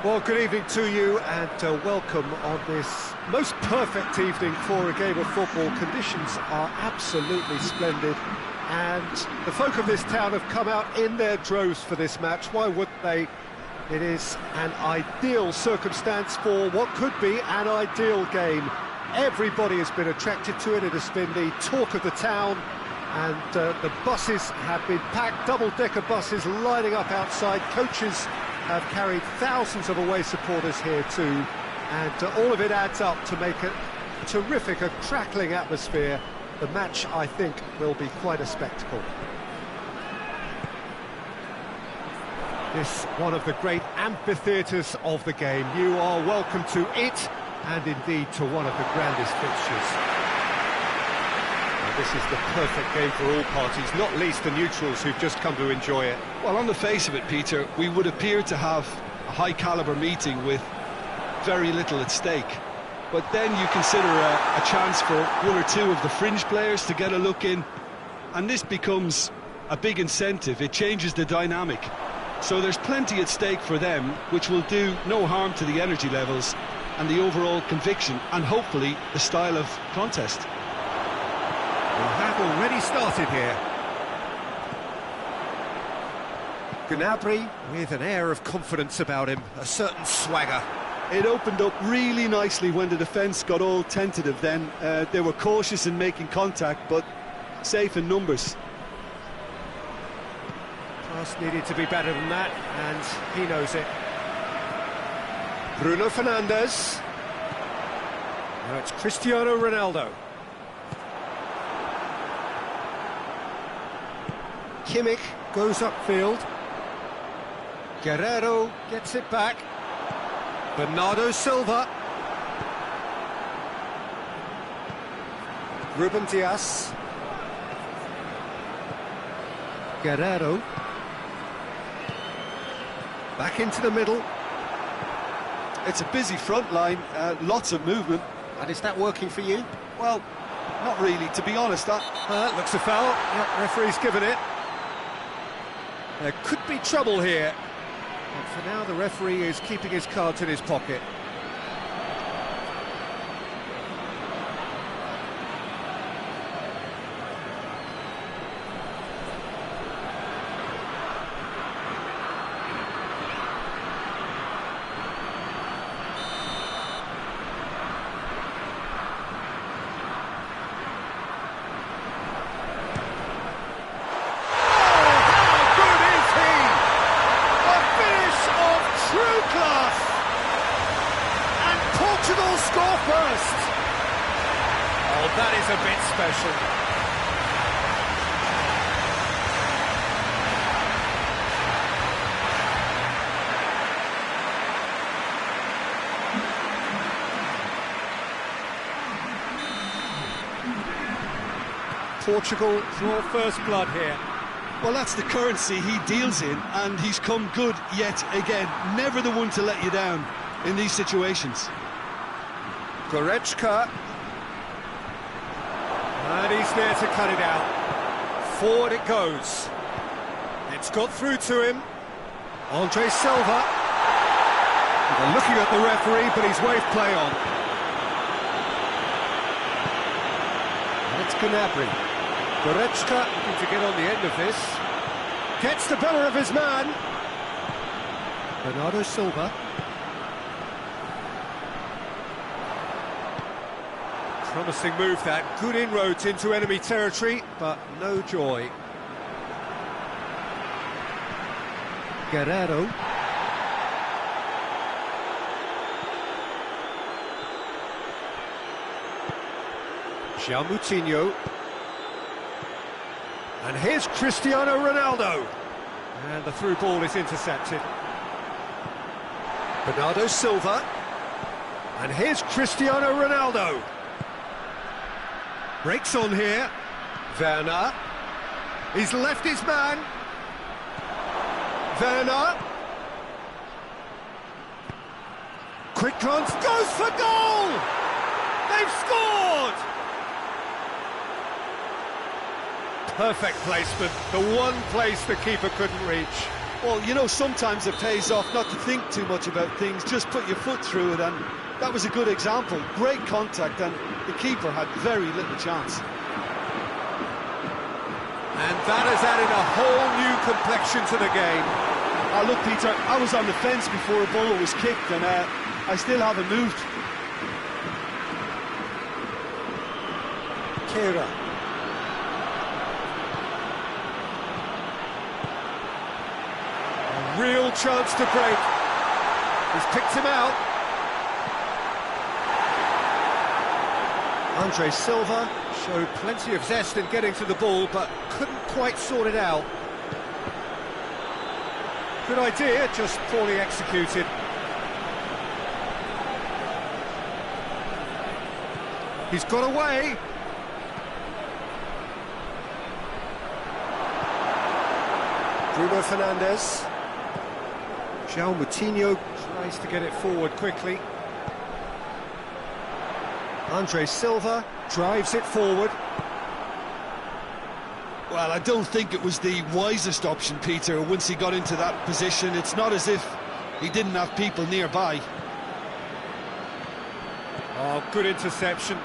Well, good evening to you and welcome on this most perfect evening for a game of football. Conditions are absolutely splendid and the folk of this town have come out in their droves for this match. Why wouldn't they? It is an ideal circumstance for what could be an ideal game. Everybody has been attracted to it. It has been the talk of the town, and the buses have been packed, double-decker buses lining up outside. Coaches have carried thousands of away supporters here too, and all of it adds up to make a terrific, a crackling atmosphere. The match, I think, will be quite a spectacle. This one of the great amphitheatres of the game. You are welcome to it, and indeed to one of the grandest fixtures. Now, this is the perfect game for all parties, not least the neutrals who've just come to enjoy it. Well, on the face of it, Peter, we would appear to have a high-caliber meeting with very little at stake. But then you consider a chance for one or two of the fringe players to get a look in, and this becomes a big incentive. It changes the dynamic. So there's plenty at stake for them, which will do no harm to the energy levels and the overall conviction, and hopefully the style of contest. We have already started here. Gnabry with an air of confidence about him, a certain swagger. It opened up really nicely when the defence got all tentative then. They were cautious in making contact, but safe in numbers. Pass needed to be better than that, and he knows it. Bruno Fernandes. Now it's Cristiano Ronaldo. Kimmich goes upfield. Guerrero gets it back. Bernardo Silva. Ruben Dias. Guerrero. Back into the middle. It's a busy front line, lots of movement. And is that working for you? Well, not really, to be honest. Looks a foul. Yep, referee's given it. There could be trouble here. But for now, the referee is keeping his cards in his pocket. that is a bit special. Portugal draw first blood here. Well, that's the currency he deals in, and he's come good yet again. Never the one to let you down in these situations. Goretzka. And he's there to cut it out. Forward it goes. It's got through to him. Andre Silva. They're looking at the referee, but he's waved play on. And it's Gnabry. Goretzka looking to get on the end of this. Gets the better of his man. Bernardo Silva. Promising move that. Good inroads into enemy territory, but no joy. Guerrero. João Moutinho. And here's Cristiano Ronaldo. And the through ball is intercepted. Bernardo Silva. And here's Cristiano Ronaldo. Breaks on here. Werner. He's left his man. Werner. Quick glance, goes for goal! They've scored! Perfect placement, the one place the keeper couldn't reach. Well, you know, sometimes it pays off not to think too much about things, just put your foot through it, and that was a good example. Great contact, and the keeper had very little chance. And that has added a whole new complexion to the game. Oh, look, Peter, I was on the fence before a ball was kicked, and I still haven't moved. Kehrer. Real chance to break. He's picked him out. Andre Silva showed plenty of zest in getting to the ball, but couldn't quite sort it out. Good idea, just poorly executed. He's got away. Bruno Fernandes. João Moutinho tries to get it forward quickly. Andre Silva drives it forward. Well, I don't think it was the wisest option, Peter, once he got into that position. It's not as if he didn't have people nearby. Oh, good interception.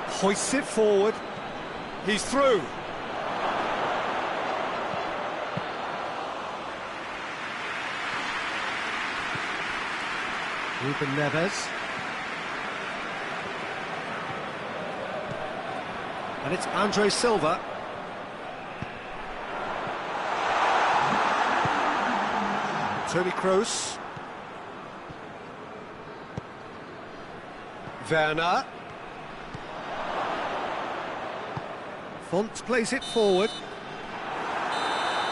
Hoists it forward. He's through. Ruben Neves. And it's Andre Silva. Toni Kroos. Werner. Font plays it forward.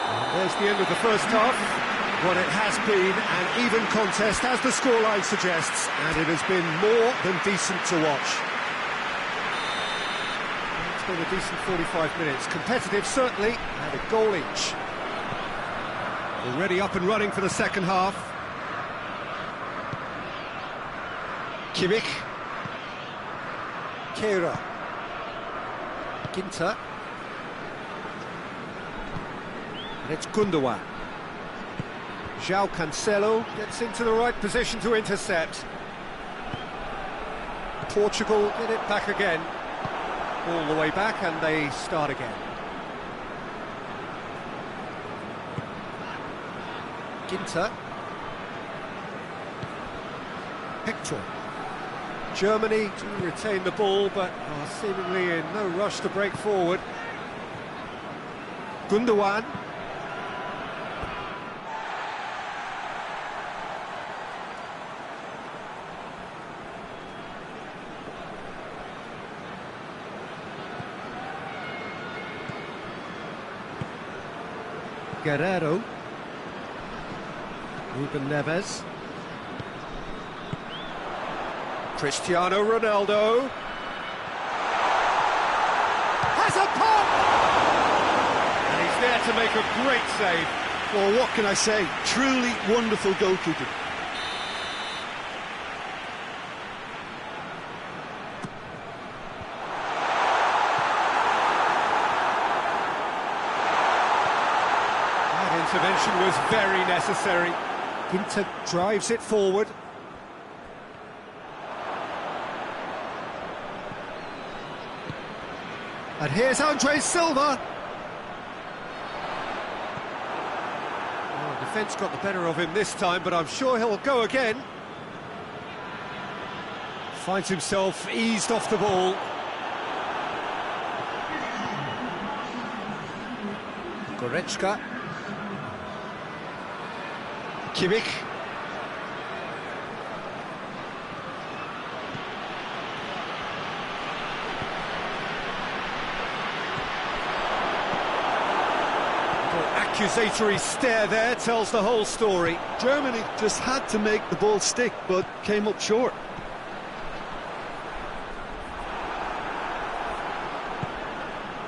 And there's the end of the first half. What it has been an even contest, as the scoreline suggests, and it has been more than decent to watch. It's been a decent 45 minutes. Competitive, certainly, and a goal each. Already up and running for the second half. Kimmich. Kehrer. Ginter. And it's Gundogan. João Cancelo gets into the right position to intercept. Portugal get it back again. All the way back, and they start again. Ginter. Hector. Germany to retain the ball, but are seemingly in no rush to break forward. Gundogan. Guerrero. Ruben Neves. Cristiano Ronaldo. Has a pop! And he's there to make a great save. Well, what can I say? Truly wonderful goalkeeping. That intervention was very necessary. Inter drives it forward. And here's Andre Silva. Oh, defence got the better of him this time, but I'm sure he'll go again. Finds himself eased off the ball. Goretzka. Kimmich. Accusatory stare there tells the whole story. Germany just had to make the ball stick, but came up short.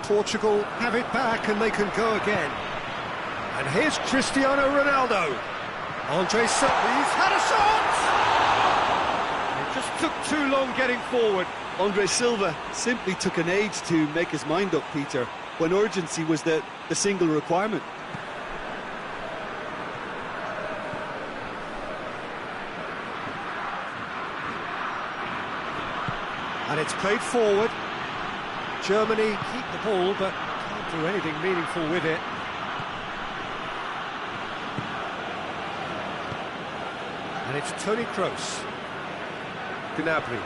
Portugal have it back and they can go again. And here's Cristiano Ronaldo. Andre Silva, he's had a shot! It just took too long getting forward. Andre Silva simply took an age to make his mind up, Peter, when urgency was the single requirement. And it's played forward. Germany keep the ball, but can't do anything meaningful with it. And it's Toni Kroos. Gnabry.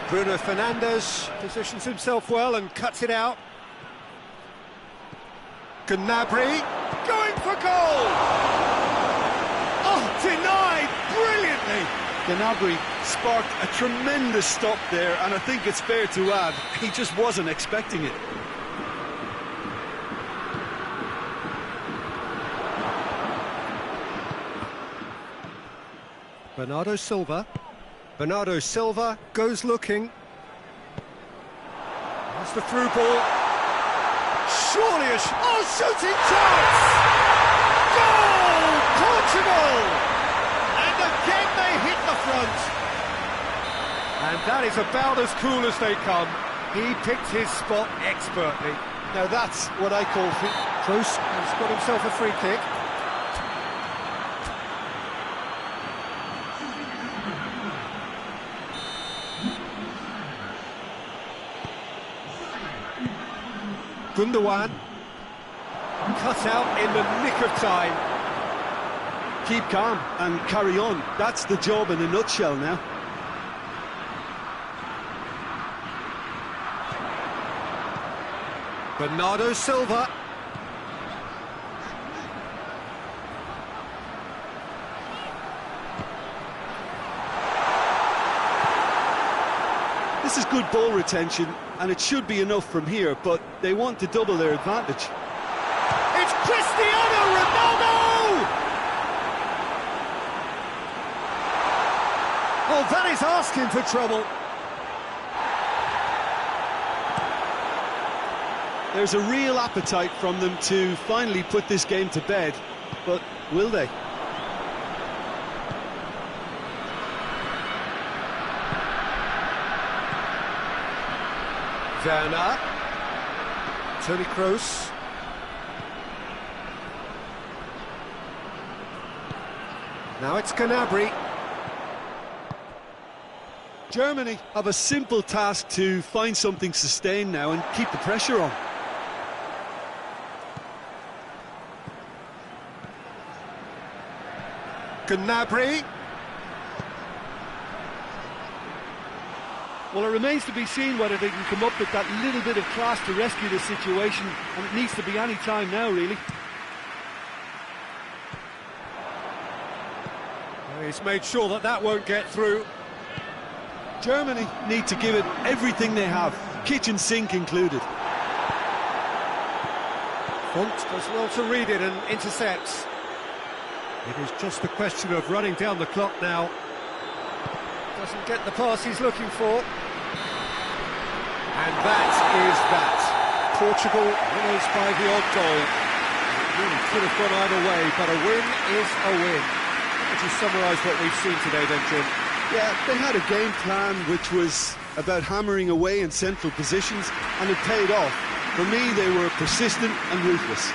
Bruno Fernandes positions himself well and cuts it out. Gnabry going for goal! Oh, denied brilliantly! Gnabry sparked a tremendous stop there, and I think it's fair to add, he just wasn't expecting it. Bernardo Silva. Bernardo Silva goes looking. That's the through ball. Surely a shooting chance! Goal! Portugal! And again they hit the front. And that is about as cool as they come. He picked his spot expertly. Now that's what I call... Kroos has got himself a free kick. Gundogan, cut out in the nick of time. Keep calm and carry on. That's the job in a nutshell now. Bernardo Silva. This is good ball retention, and it should be enough from here, but they want to double their advantage. It's Cristiano Ronaldo! Oh, that is asking for trouble. There's a real appetite from them to finally put this game to bed, but will they? Werner. Toni Kroos. Now it's Gnabry. Germany have a simple task to find something sustained now and keep the pressure on. Gnabry. Well, it remains to be seen whether they can come up with that little bit of class to rescue this situation, and it needs to be any time now, really. He's made sure that that won't get through. Germany need to give it everything they have, kitchen sink included. Font does well to read it and intercepts. It is just a question of running down the clock now. Doesn't get the pass he's looking for. And that is that. Portugal winners by the odd goal. It really could have gone either way, but a win is a win. Would you summarise what we've seen today then, Jim? Yeah, they had a game plan which was about hammering away in central positions, and it paid off. For me, they were persistent and ruthless.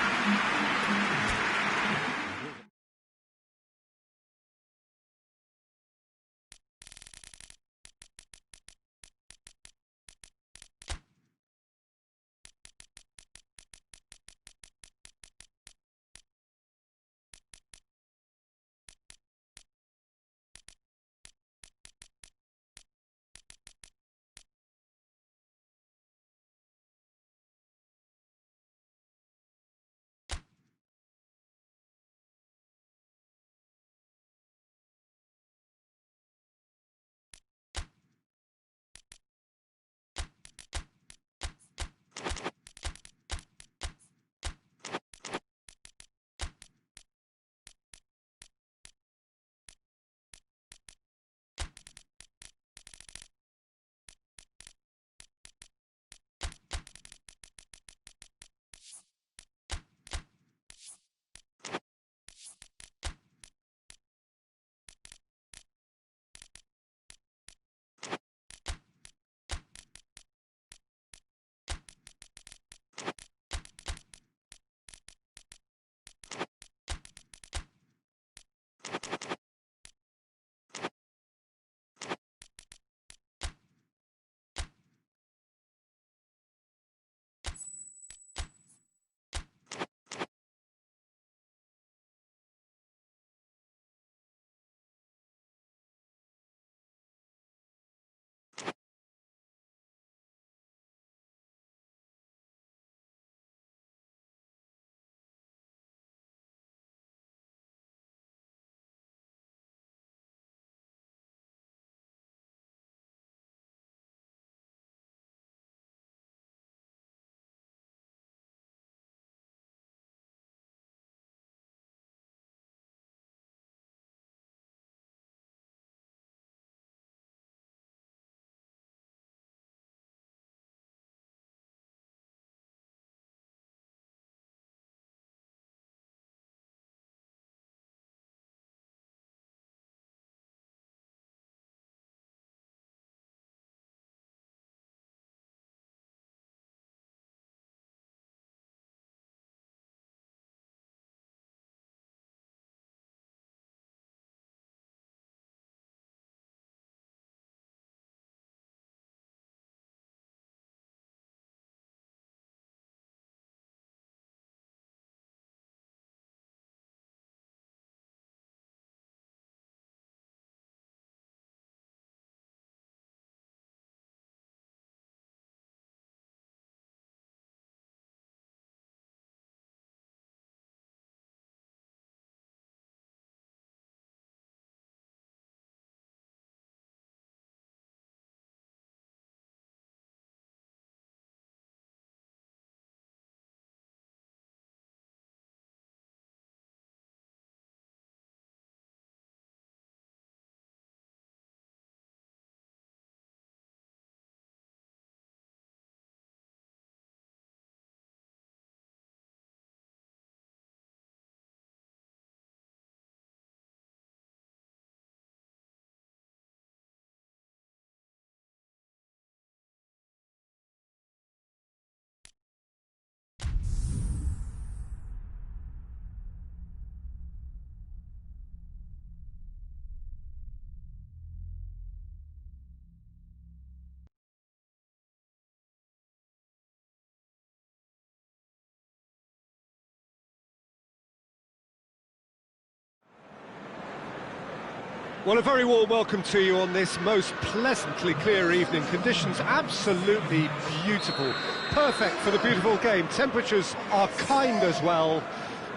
Well, a very warm welcome to you on this most pleasantly clear evening. Conditions absolutely beautiful. Perfect for the beautiful game. Temperatures are kind as well.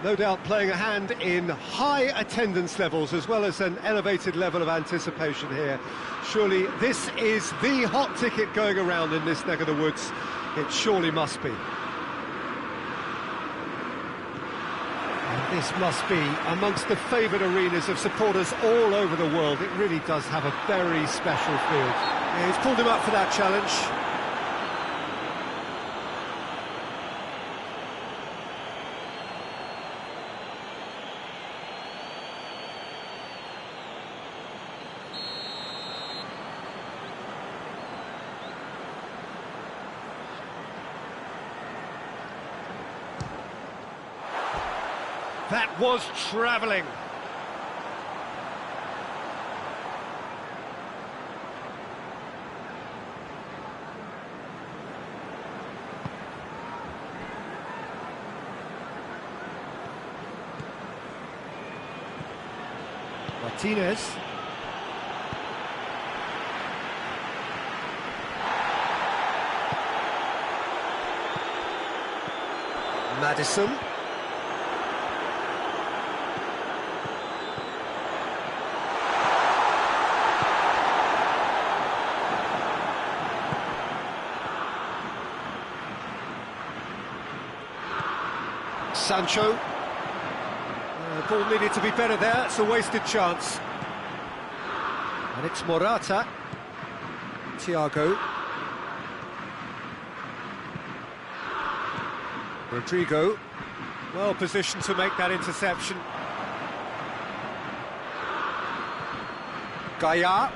No doubt playing a hand in high attendance levels as well as an elevated level of anticipation here. Surely this is the hot ticket going around in this neck of the woods. It surely must be. This must be amongst the favoured arenas of supporters all over the world. It really does have a very special feel. Yeah, he's pulled him up for that challenge. That was travelling. Martinez. Madison. Sancho. The ball needed to be better there, it's a wasted chance. And it's Morata. Thiago. Rodrigo. Well positioned to make that interception. Gaia.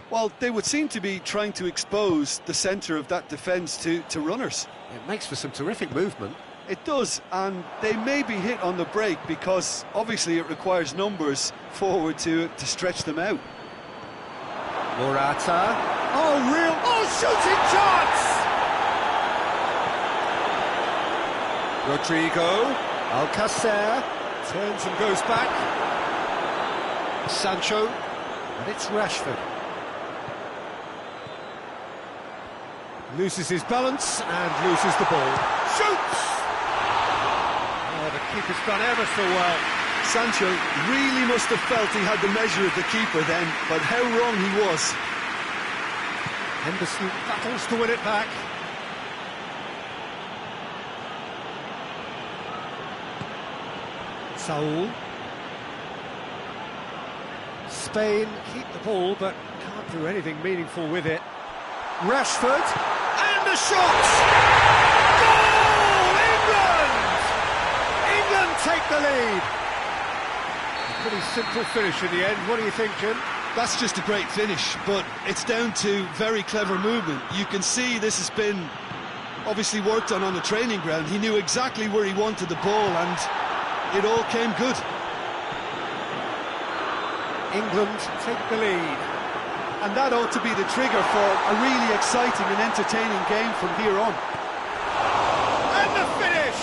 Well, they would seem to be trying to expose the centre of that defence to runners. It makes for some terrific movement. It does, and they may be hit on the break because obviously it requires numbers forward to stretch them out. Morata. Oh, shooting chance! Rodrigo. Alcacer. Turns and goes back. Sancho. And it's Rashford. Loses his balance and loses the ball. Shoots! Oh, the keeper's done ever so well. Sancho really must have felt he had the measure of the keeper then, but how wrong he was. Henderson battles to win it back. Saul. Spain keep the ball, but can't do anything meaningful with it. Rashford, and the shot! Goal! England! England take the lead. A pretty simple finish in the end. What do you think, Jim? That's just a great finish, but it's down to very clever movement. You can see this has been obviously worked on the training ground. He knew exactly where he wanted the ball, and it all came good. England take the lead. And that ought to be the trigger for a really exciting and entertaining game from here on. And the finish!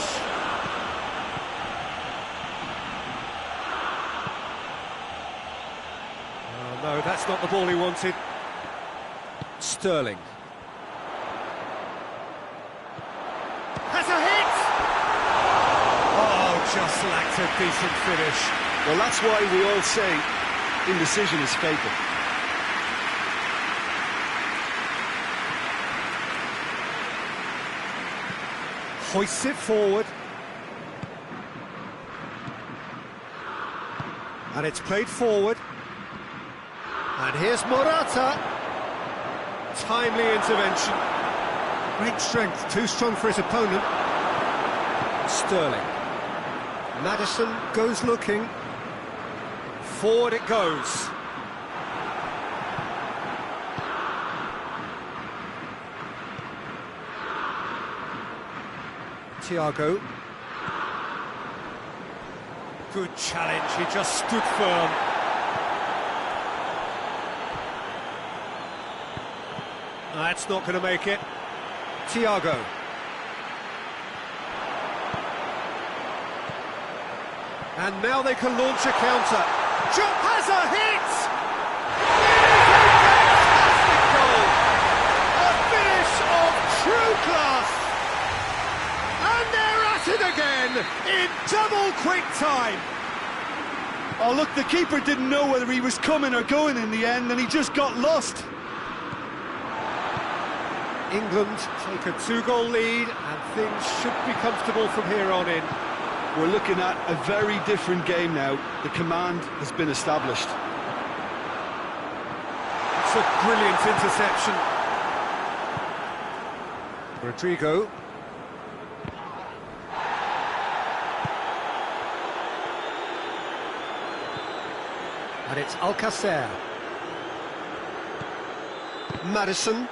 Oh no, that's not the ball he wanted. Sterling. Has a hit! Oh, just lacked a decent finish. Well, that's why we all say indecision is fatal. Hoists it forward. And it's played forward. And here's Morata. Timely intervention. Great strength, too strong for his opponent. Sterling. Madison goes looking. Forward it goes. Thiago. Good challenge, he just stood firm. That's not going to make it. Thiago. And now they can launch a counter. Jump has a hit! It is a fantastic goal! A finish of true class! And they're at it again, in double quick time. Oh, look, the keeper didn't know whether he was coming or going in the end, and he just got lost. England take a 2-goal lead, and things should be comfortable from here on in. We're looking at a very different game now. The command has been established. It's a brilliant interception. Rodrigo. And it's Alcacer. Madison.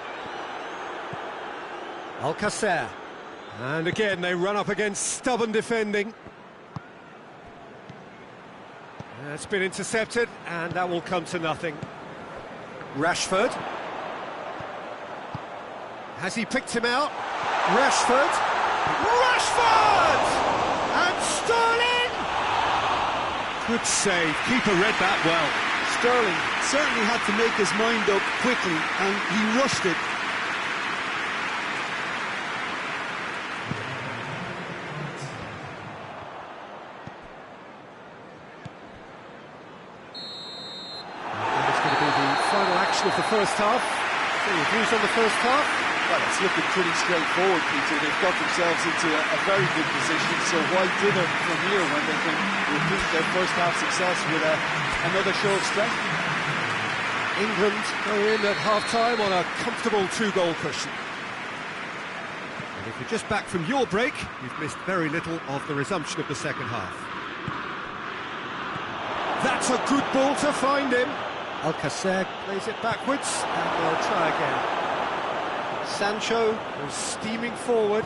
Alcacer. And again, they run up against stubborn defending. It's been intercepted, and that will come to nothing. Rashford. Has he picked him out? Rashford. Rashford! And Sterling! Good save. Keeper read that well. Sterling certainly had to make his mind up quickly, and he rushed it. Of the first half. Any views on the first half? Well, it's looking pretty straightforward, Peter. They've got themselves into a very good position, so why dither from here when they can repeat their first half success with another show of strength? England go in at half-time on a comfortable 2-goal cushion. And if you're just back from your break, you've missed very little of the resumption of the second half. That's a good ball to find him. Alcacer plays it backwards, and they'll try again. Sancho was steaming forward.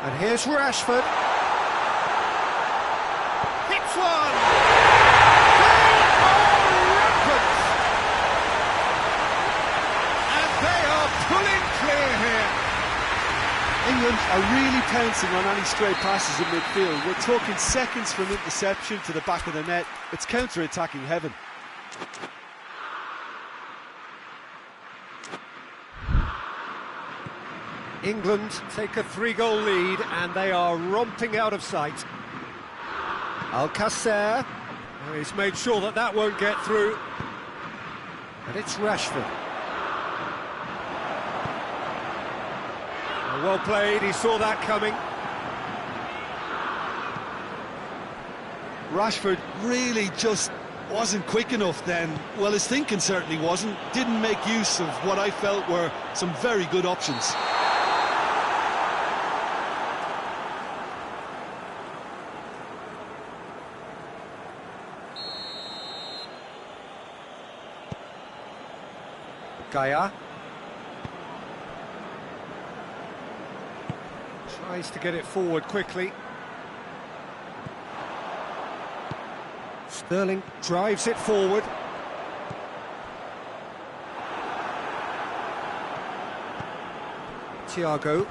And here's Rashford. Hits one! They are rampant! And they are pulling clear here. England are really pouncing on any stray passes in midfield. We're talking seconds from interception to the back of the net. It's counter-attacking heaven. England take a 3-goal lead, and they are romping out of sight. Alcacer, he's made sure that that won't get through. And it's Rashford. Well played, he saw that coming. Rashford really just wasn't quick enough then. Well, his thinking certainly wasn't. Didn't make use of what I felt were some very good options. Gaia. Tries to get it forward quickly. Sterling drives it forward. Thiago.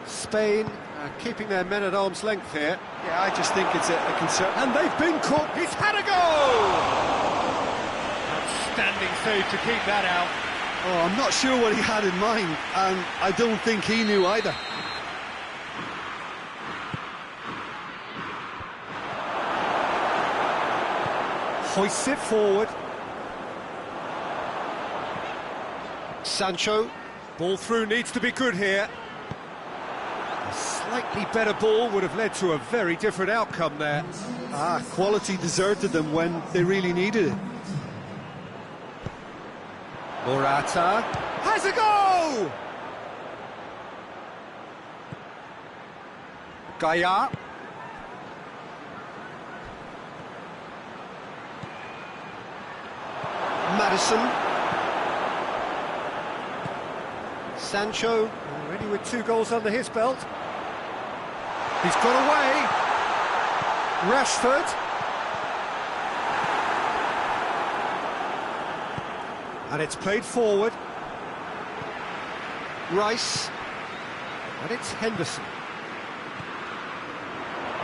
Spain keeping their men at arm's length here. Yeah, I just think it's a concern. And they've been caught. He's had a goal! Outstanding save to keep that out. Oh, I'm not sure what he had in mind, and I don't think he knew either. Hoists it forward. Sancho, ball through, needs to be good here. A slightly better ball would have led to a very different outcome there. Quality deserted them when they really needed it. Morata has a goal! Gaia. Madison. Sancho, already with 2 goals under his belt. He's got away. Rashford. And it's played forward. Rice. And it's Henderson.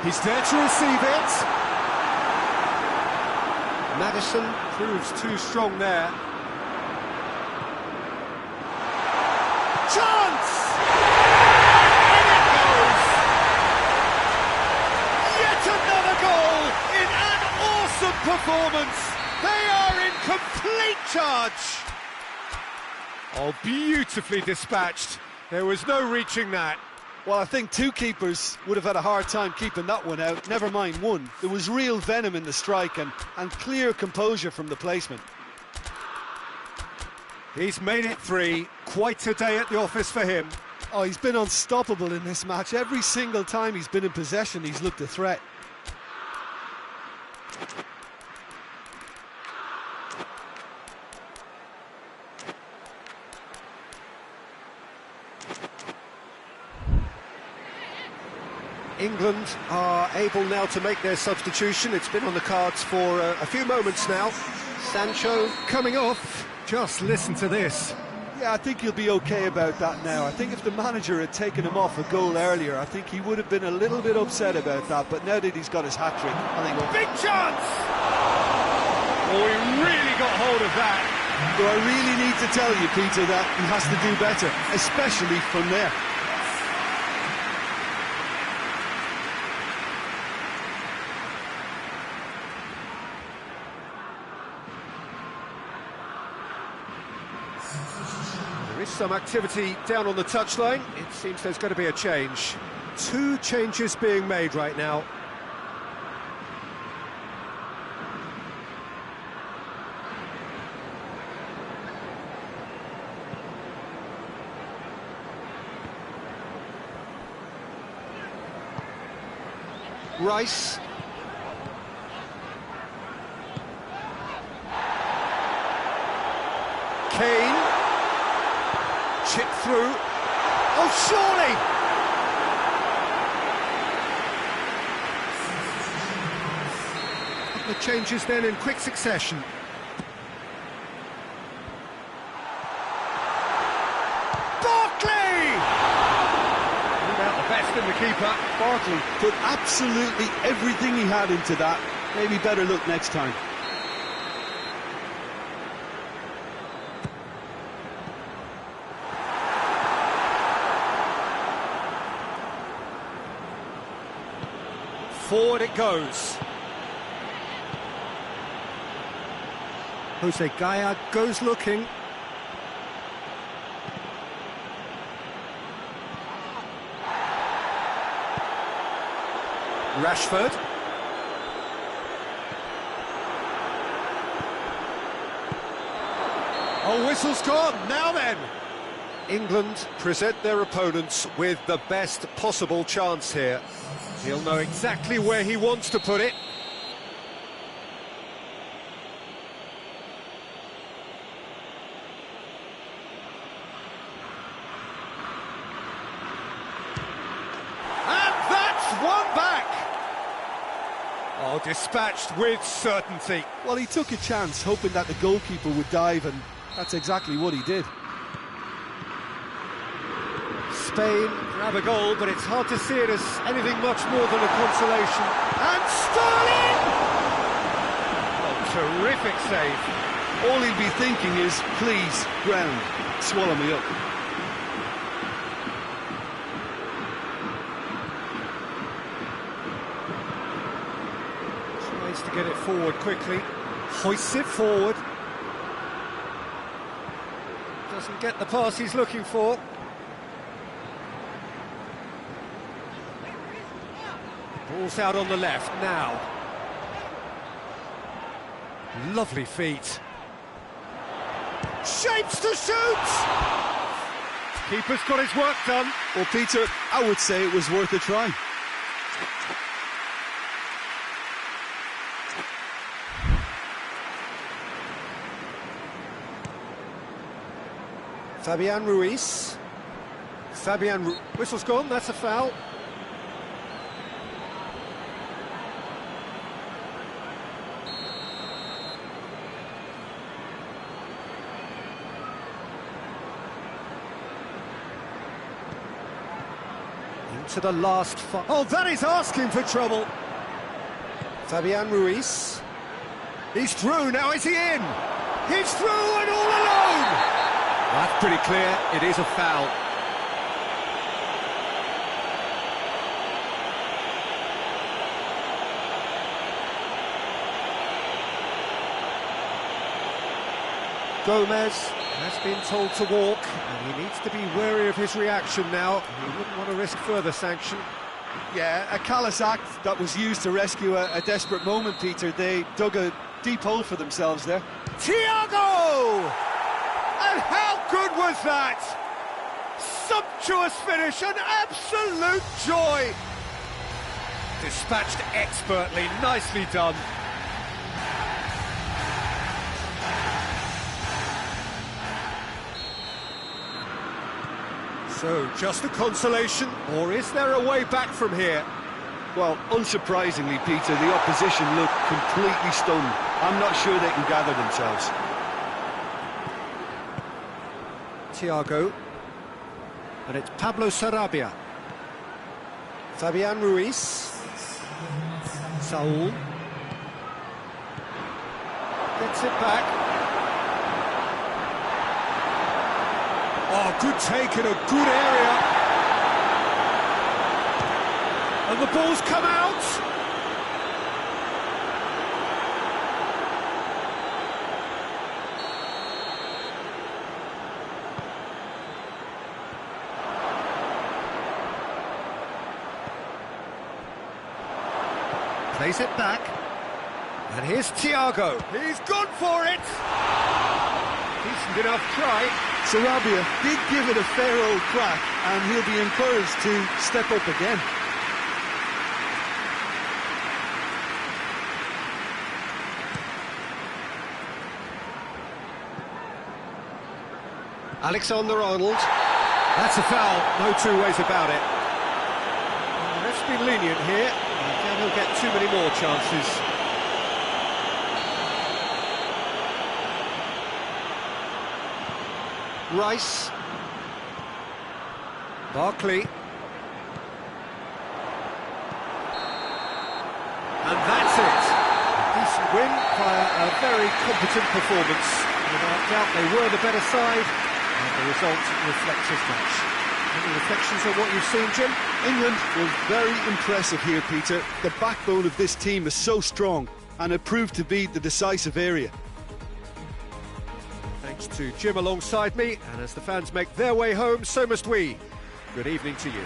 He's there to receive it. Madison proves too strong there. Chance! And it goes! Yet another goal in an awesome performance! They are in complete charge! Oh, beautifully dispatched. There was no reaching that. Well, I think two keepers would have had a hard time keeping that one out, never mind one. There was real venom in the strike and clear composure from the placement. He's made it 3. Quite a day at the office for him. Oh, he's been unstoppable in this match. Every single time he's been in possession, he's looked a threat. England are able now to make their substitution. It's been on the cards for a few moments now. Sancho coming off. Just listen to this. Yeah, I think he'll be okay about that now. I think if the manager had taken him off a goal earlier, I think he would have been a little bit upset about that. But now that he's got his hat-trick, I think... Big chance! Oh, he really got hold of that. Do I really need to tell you, Peter, that he has to do better, especially from there? There is some activity down on the touchline. It seems there's going to be a change. 2 changes being made right now. Rice. Kane. Chip through. Oh, surely! The changes then in quick succession. Barkley! Without the best in the keeper. Barkley put absolutely everything he had into that. Maybe better look next time. Forward it goes. Jose Gaya goes looking. Rashford. Oh, whistle's gone. Now then. England present their opponents with the best possible chance here. He'll know exactly where he wants to put it. And that's one back! Oh, dispatched with certainty. Well, he took a chance, hoping that the goalkeeper would dive, and that's exactly what he did. Spain grab a goal, but it's hard to see it as anything much more than a consolation. And Sterling! Oh, terrific save. All he'll be thinking is, please, ground, swallow me up. Tries to get it forward quickly. Hoists it forward. Doesn't get the pass he's looking for. Ball's out on the left now. Lovely feet. Shapes to shoot! Keeper's got his work done. Well, Peter, I would say it was worth a try. Fabian Ruiz. Whistle's gone, that's a foul. To the last oh, that is asking for trouble. Fabian Ruiz. He's through, now is he in? He's through and all alone! That's pretty clear, it is a foul. Gomez has been told to walk, and he needs to be wary of his reaction now. He wouldn't want to risk further sanction. Yeah, a callous act that was used to rescue a desperate moment, Peter. They dug a deep hole for themselves there. Thiago! And how good was that? Sumptuous finish, an absolute joy! Dispatched expertly, nicely done. So, just a consolation, or is there a way back from here? Well, unsurprisingly, Peter, the opposition look completely stunned. I'm not sure they can gather themselves. Thiago. And it's Pablo Sarabia. Fabian Ruiz. Saul. Gets it back. Oh, good take in a good area. And the ball's come out. Plays it back. And here's Thiago. He's gone for it. Decent enough try. Sarabia did give it a fair old crack, and he'll be encouraged to step up again. Alexander-Arnold. That's a foul, no two ways about it. Let's be lenient here. Then he'll get too many more chances. Rice. Barkley. And that's it. A decent win via a very competent performance. Without doubt they were the better side, and the result reflects as much. Any reflections on what you've seen, Jim? England was very impressive here, Peter. The backbone of this team is so strong, and it proved to be the decisive area. Thanks to Jim alongside me, and as the fans make their way home, so must we. Good evening to you.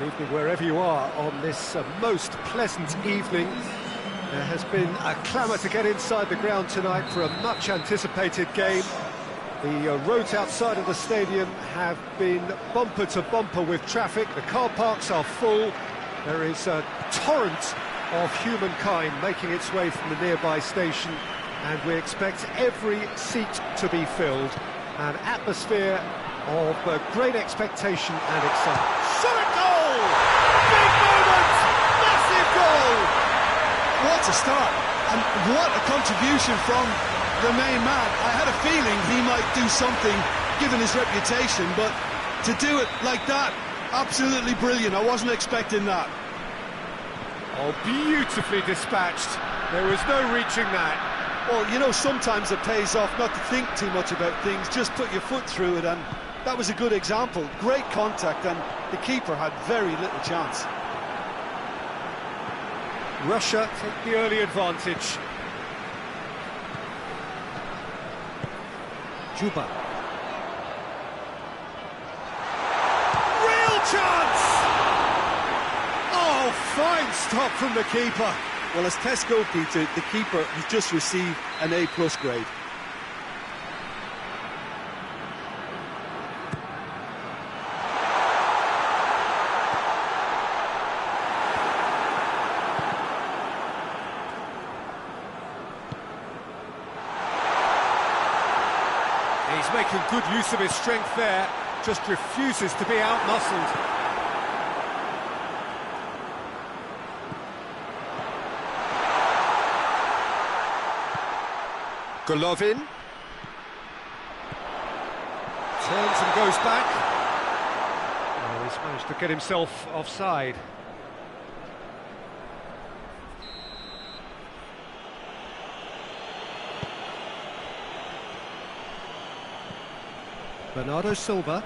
Good evening wherever you are on this most pleasant evening. There has been a clamour to get inside the ground tonight for a much-anticipated game. The roads outside of the stadium have been bumper to bumper with traffic. The car parks are full. There is a torrent of humankind making its way from the nearby station, and we expect every seat to be filled. An atmosphere of great expectation and excitement. Shot at goal! Big moment! Massive goal! What a start, and what a contribution from the main man. I had a feeling he might do something given his reputation, but to do it like that, absolutely brilliant. I wasn't expecting that. Oh, beautifully dispatched. There was no reaching that. Well, you know, sometimes it pays off not to think too much about things, just put your foot through it, and that was a good example. Great contact, and the keeper had very little chance. Russia take the early advantage. Juba. Real chance! Oh, fine stop from the keeper. Well, as tests go, Peter, the keeper has just received an A+ grade. He's making good use of his strength there, just refuses to be out-muscled. Golovin. Turns and goes back. Oh, he's managed to get himself offside. Bernardo Silva.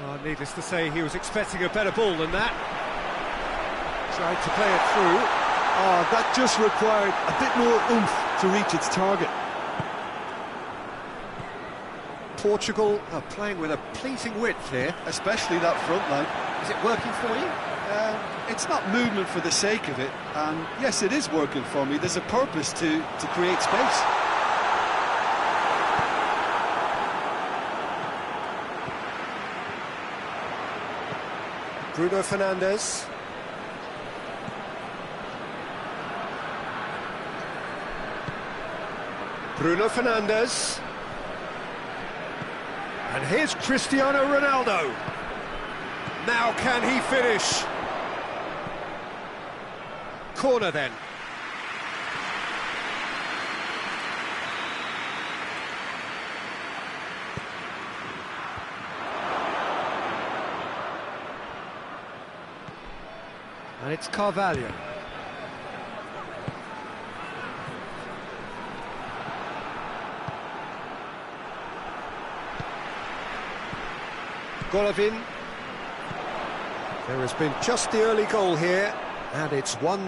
Oh, needless to say, he was expecting a better ball than that. Tried to play it through. Oh, that just required a bit more oomph to reach its target. Portugal are playing with a pleasing width here. Especially that front line. Is it working for you? It's not movement for the sake of it, and yes, it is working for me. There's a purpose to create space. Bruno Fernandes. Bruno Fernandes. And here's Cristiano Ronaldo. Now can he finish? Corner then. And it's Carvalho. Golovin. There has been just the early goal here, and it's 1-0.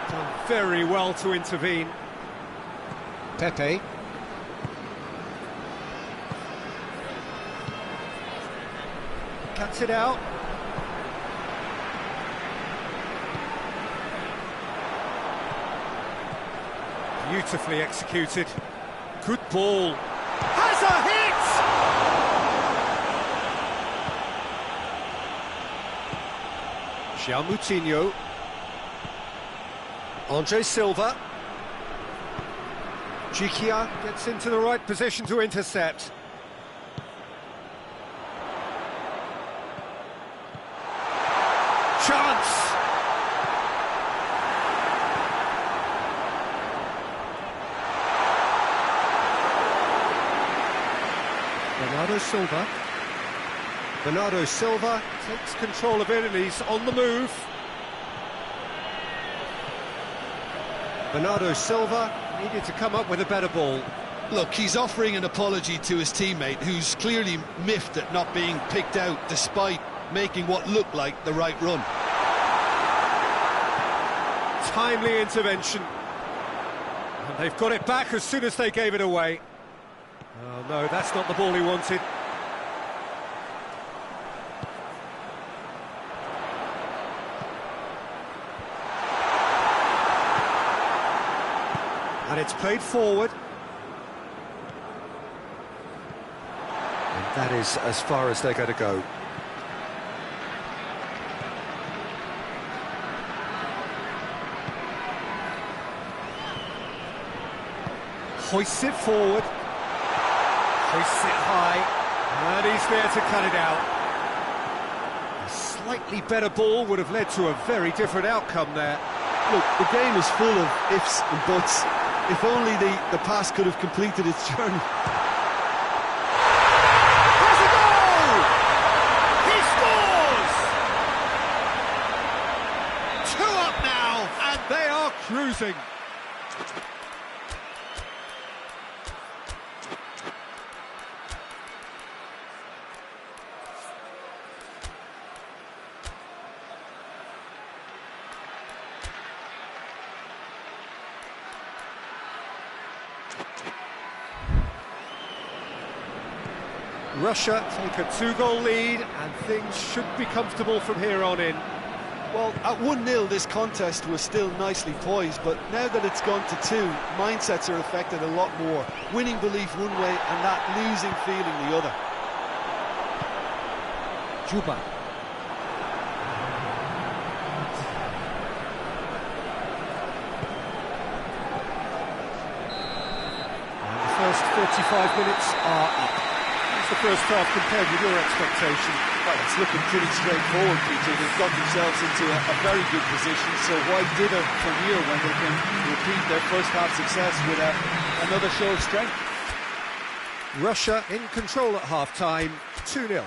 Done very well to intervene. Pepe. Cuts it out. Beautifully executed. Good ball. Has a hit! João Moutinho. Andre Silva. Chiquia gets into the right position to intercept. Chance! Bernardo Silva. Bernardo Silva takes control of it and he's on the move. Bernardo Silva needed to come up with a better ball. Look, he's offering an apology to his teammate, who's clearly miffed at not being picked out despite making what looked like the right run. Timely intervention. And they've got it back as soon as they gave it away. Oh no, that's not the ball he wanted. it's played forward. And that is as far as they're going to go. Hoists it forward. Hoists it high. And he's there to cut it out. A slightly better ball would have led to a very different outcome there. Look, the game is full of ifs and buts. If only the pass could have completed its journey. There's a goal! He scores! 2 up now, and they are cruising. Russia take a 2-goal lead, and things should be comfortable from here on in. Well, at 1-0 this contest was still nicely poised, but now that it's gone to 2, mindsets are affected a lot more. Winning belief one way and that losing feeling the other. Juba. And the first 45 minutes are up. The first half compared with your expectation? Well, it's looking pretty straightforward, Peter. They've got themselves into a very good position, so why dither from here when they can repeat their first half success with another show of strength? Russia in control at half-time, 2-0.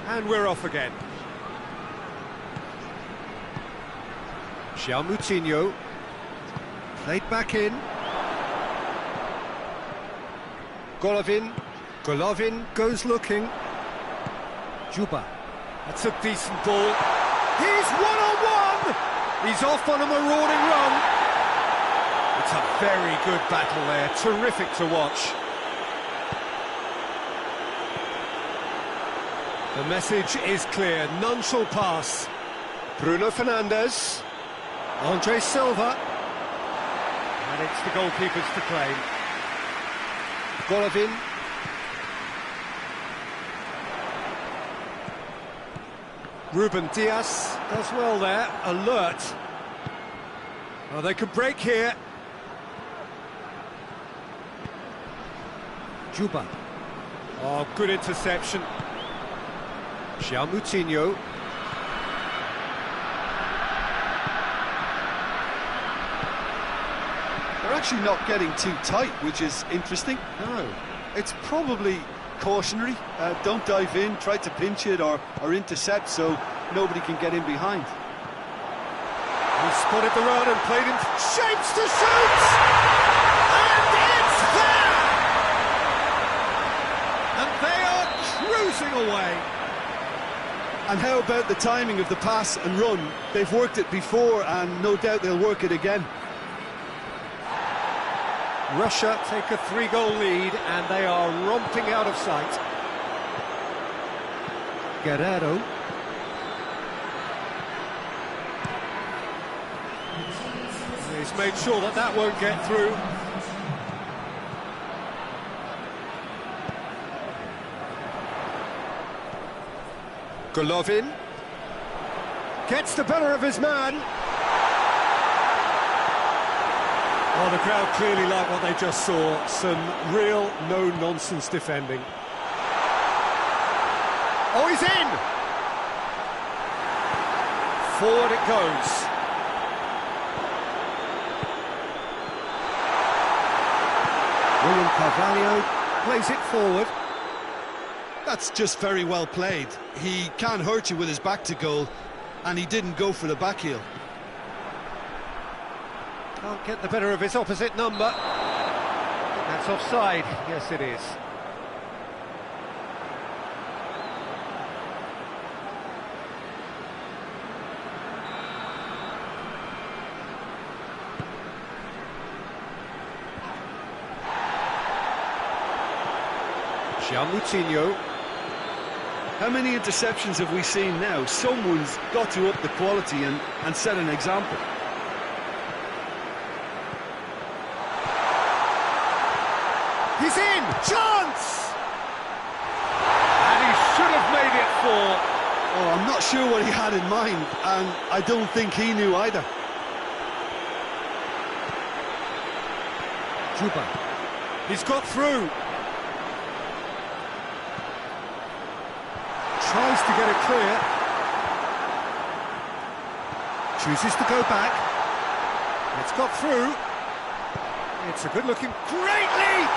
And we're off again. Moutinho. Played back in. Golovin goes looking. Juba. That's a decent ball. He's one-on-one! He's off on a marauding run. It's a very good battle there. Terrific to watch. The message is clear. None shall pass. Bruno Fernandes. Andre Silva. And it's the goalkeepers to claim. Golovin. Ruben Diaz does well there, alert. Oh, they could break here. Juba. Oh, good interception. Moutinho. They're actually not getting too tight, which is interesting. No. It's probably cautionary. Don't dive in, try to pinch it or intercept so nobody can get in behind. He spotted the run and played in shapes to shoot! And it's there! And they are cruising away. And how about the timing of the pass and run? They've worked it before and no doubt they'll work it again. Russia take a 3-goal lead and they are romping out of sight. Guerrero. He's made sure that that won't get through. Golovin gets the better of his man. Oh, the crowd clearly like what they just saw. Some real no-nonsense defending. Oh, he's in! Forward it goes. William Carvalho plays it forward. That's just very well played. He can hurt you with his back to goal, and he didn't go for the back heel. Can't get the better of his opposite number. That's offside. Yes, it is. Moutinho. How many interceptions have we seen now? Someone's got to up the quality and set an example. He's in! Chance! And he should have made it 4. Oh, I'm not sure what he had in mind, and I don't think he knew either. Juba. He's got through. Tries to get it clear. Chooses to go back. It's got through. It's a good-looking... Great leap!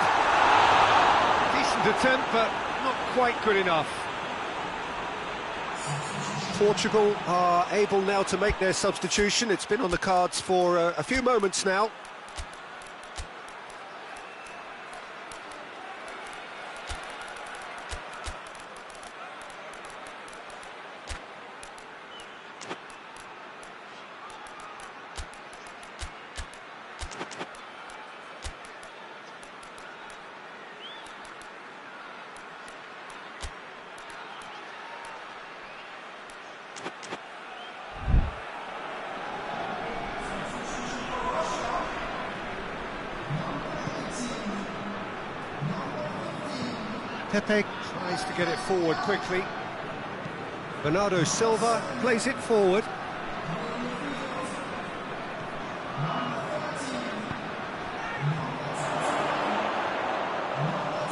Decent attempt, but not quite good enough. Portugal are able now to make their substitution. It's been on the cards for a few moments now. Pepe tries to get it forward quickly. Bernardo Silva plays it forward.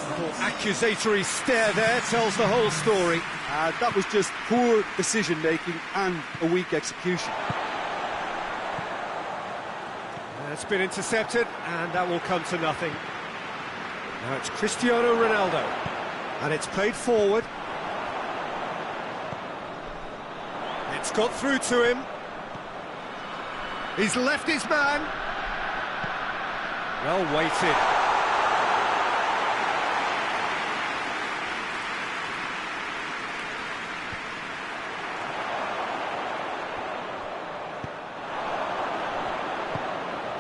Little accusatory stare there tells the whole story. That was just poor decision-making and a weak execution. It's been intercepted, and that will come to nothing. Now it's Cristiano Ronaldo. And it's played forward. It's got through to him. He's left his man. Well weighted.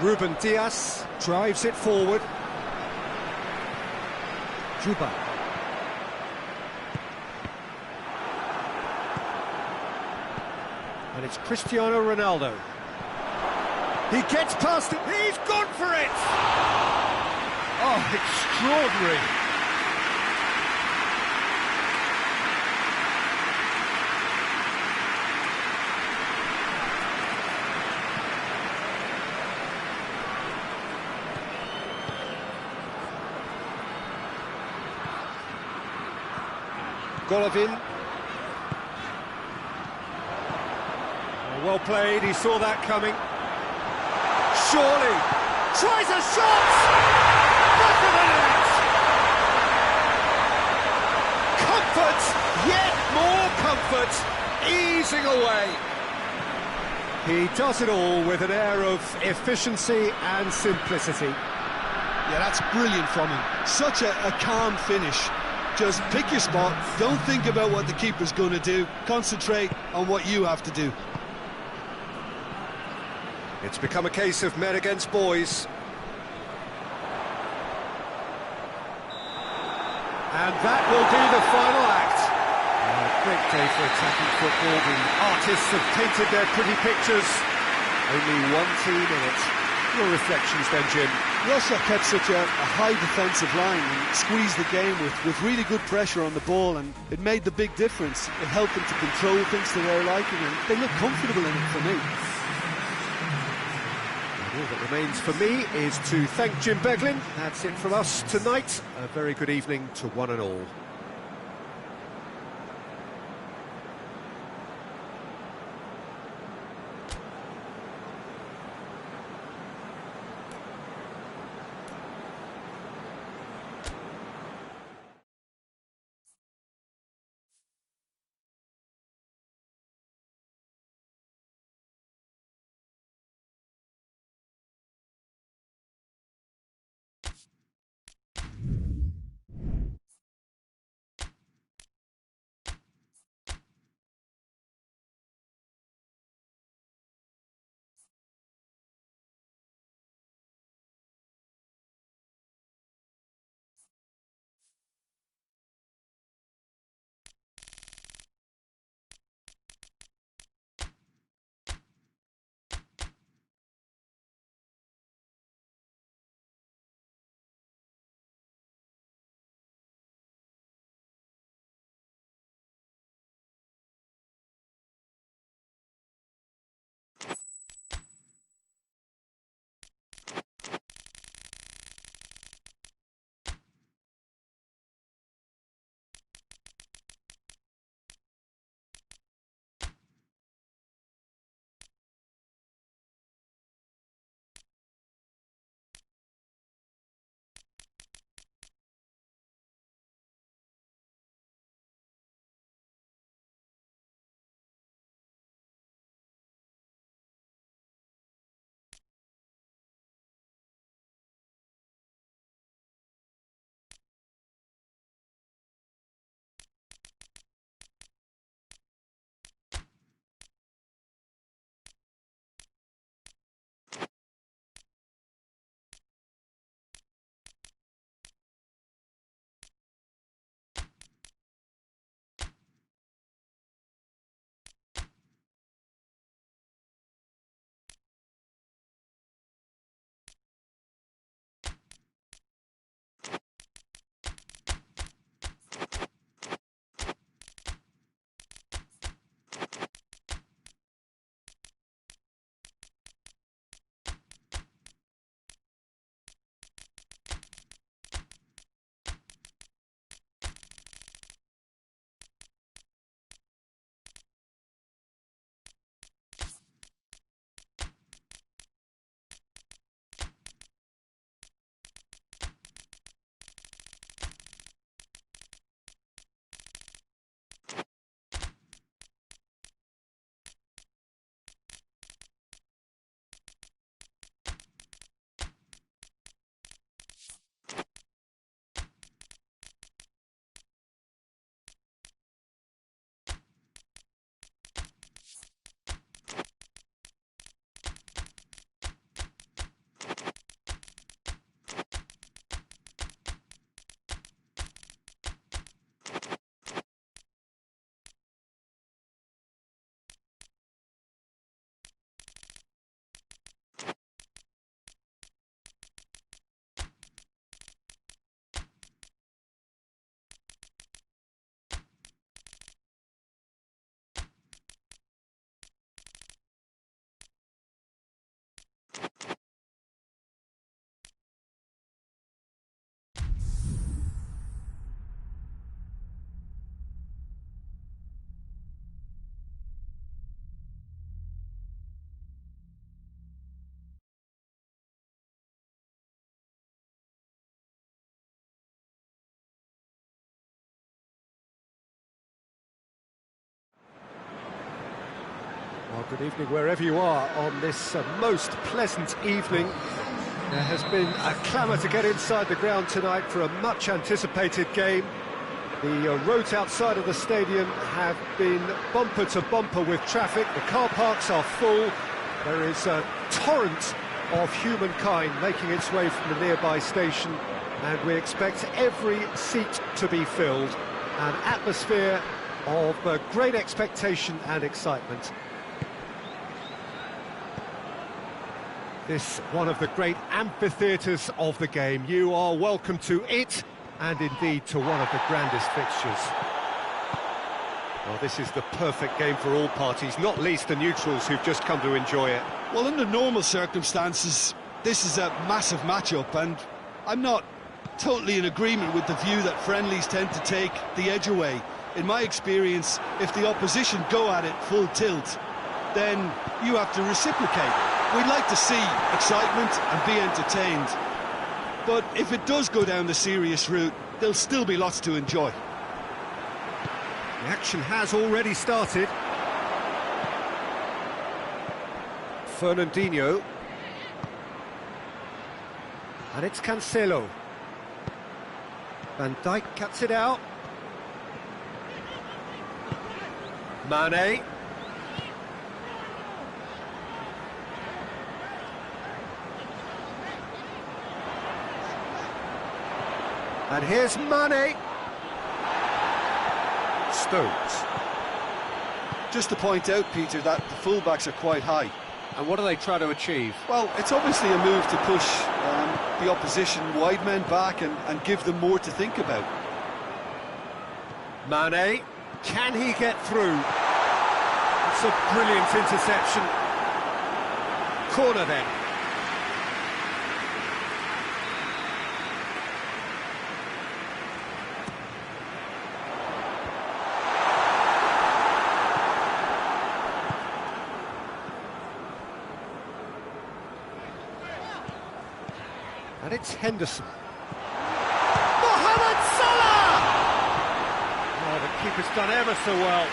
Ruben Dias drives it forward. Juba. And it's Cristiano Ronaldo. He gets past it. He's gone for it! Oh, extraordinary. Golovin. Well played, he saw that coming. Surely tries a shot! Back of the net! Comfort, yet more comfort, easing away. He does it all with an air of efficiency and simplicity. Yeah, that's brilliant from him. Such a calm finish. Just pick your spot, don't think about what the keeper's going to do, concentrate on what you have to do. It's become a case of men against boys. And that will be the final act. A great day for attacking football. The artists have painted their pretty pictures. Only one team in it. Your reflections then, Jim? Russia kept such a high defensive line and squeezed the game with really good pressure on the ball, and it made the big difference. It helped them to control things to their liking, and they look comfortable in it for me. All that remains for me is to thank Jim Beglin. That's it from us tonight. A very good evening to one and all. Good evening wherever you are on this most pleasant evening. There has been a clamour to get inside the ground tonight for a much-anticipated game. The roads outside of the stadium have been bumper to bumper with traffic. The car parks are full. There is a torrent of humankind making its way from the nearby station, and we expect every seat to be filled. An atmosphere of great expectation and excitement. This one of the great amphitheatres of the game. You are welcome to it, and indeed to one of the grandest fixtures. Well, this is the perfect game for all parties, not least the neutrals who've just come to enjoy it. Well, under normal circumstances, this is a massive matchup, and I'm not totally in agreement with the view that friendlies tend to take the edge away. In my experience, if the opposition go at it full tilt, then you have to reciprocate. We'd like to see excitement and be entertained. But if it does go down the serious route, there'll still be lots to enjoy. The action has already started. Fernandinho. And it's Cancelo. Van Dijk cuts it out. Mane. And here's Mane. Stones. Just to point out, Peter, that the fullbacks are quite high. And what do they try to achieve? Well, it's obviously a move to push the opposition wide men back and give them more to think about. Mane, can he get through? It's a brilliant interception. Corner then. And it's Henderson. Mohamed Salah! Oh, the keeper's done ever so well.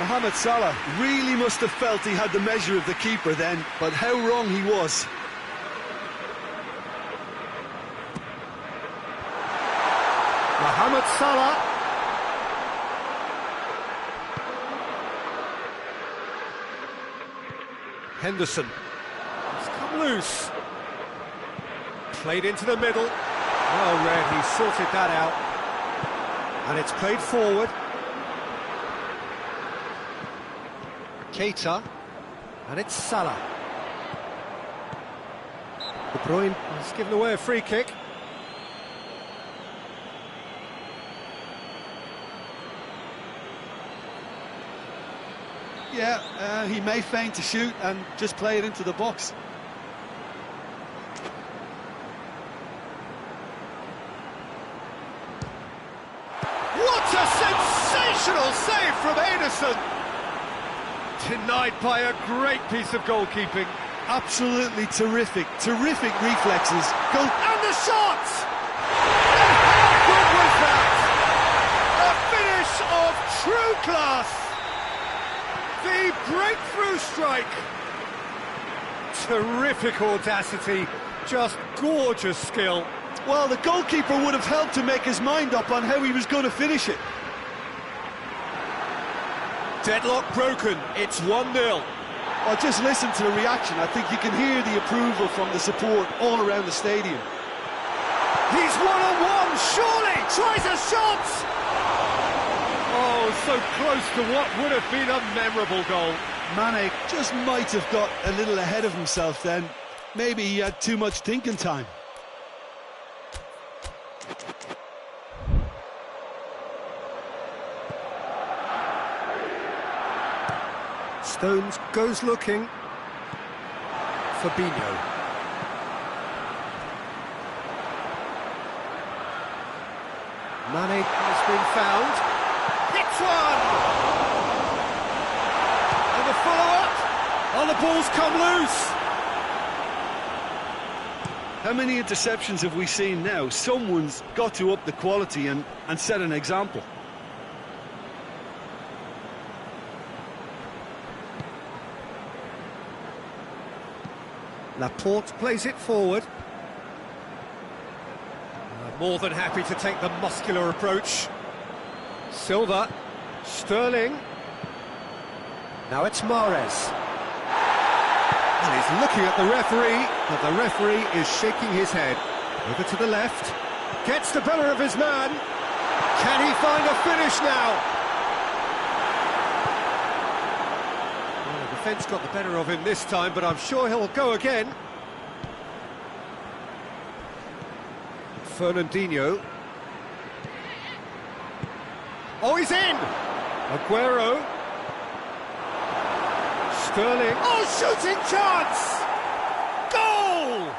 Mohamed Salah really must have felt he had the measure of the keeper then, but how wrong he was. Mohamed Salah. Henderson. It's come loose. Played into the middle. Well read, he sorted that out. And it's played forward. Keita. And it's Salah. De Bruyne has given away a free kick. Yeah, he may feign to shoot and just play it into the box. What a sensational save from Henderson! Denied by a great piece of goalkeeping. Absolutely terrific reflexes. And the shot! How good was that? A finish of true class! The breakthrough strike! Terrific audacity, just gorgeous skill. Well, the goalkeeper would have helped to make his mind up on how he was going to finish it. Deadlock broken, it's 1-0. Well, just listen to the reaction. I think you can hear the approval from the support all around the stadium. He's one-on-one, surely! Tries a shot! Oh, so close to what would have been a memorable goal. Mane just might have got a little ahead of himself then. Maybe he had too much thinking time. Stones goes looking. Fabinho. Mane has been found. Hits one! And the follow-up. Oh, the ball's come loose. How many interceptions have we seen now? Someone's got to up the quality and set an example. Laporte plays it forward. More than happy to take the muscular approach. Silva, Sterling. Now it's Mahrez. And he's looking at the referee, but the referee is shaking his head. Over to the left. Gets the better of his man. Can he find a finish now? Well, the defence got the better of him this time, but I'm sure he'll go again. Fernandinho. Oh, he's in! Aguero. Sterling. Oh, shooting chance! Goal!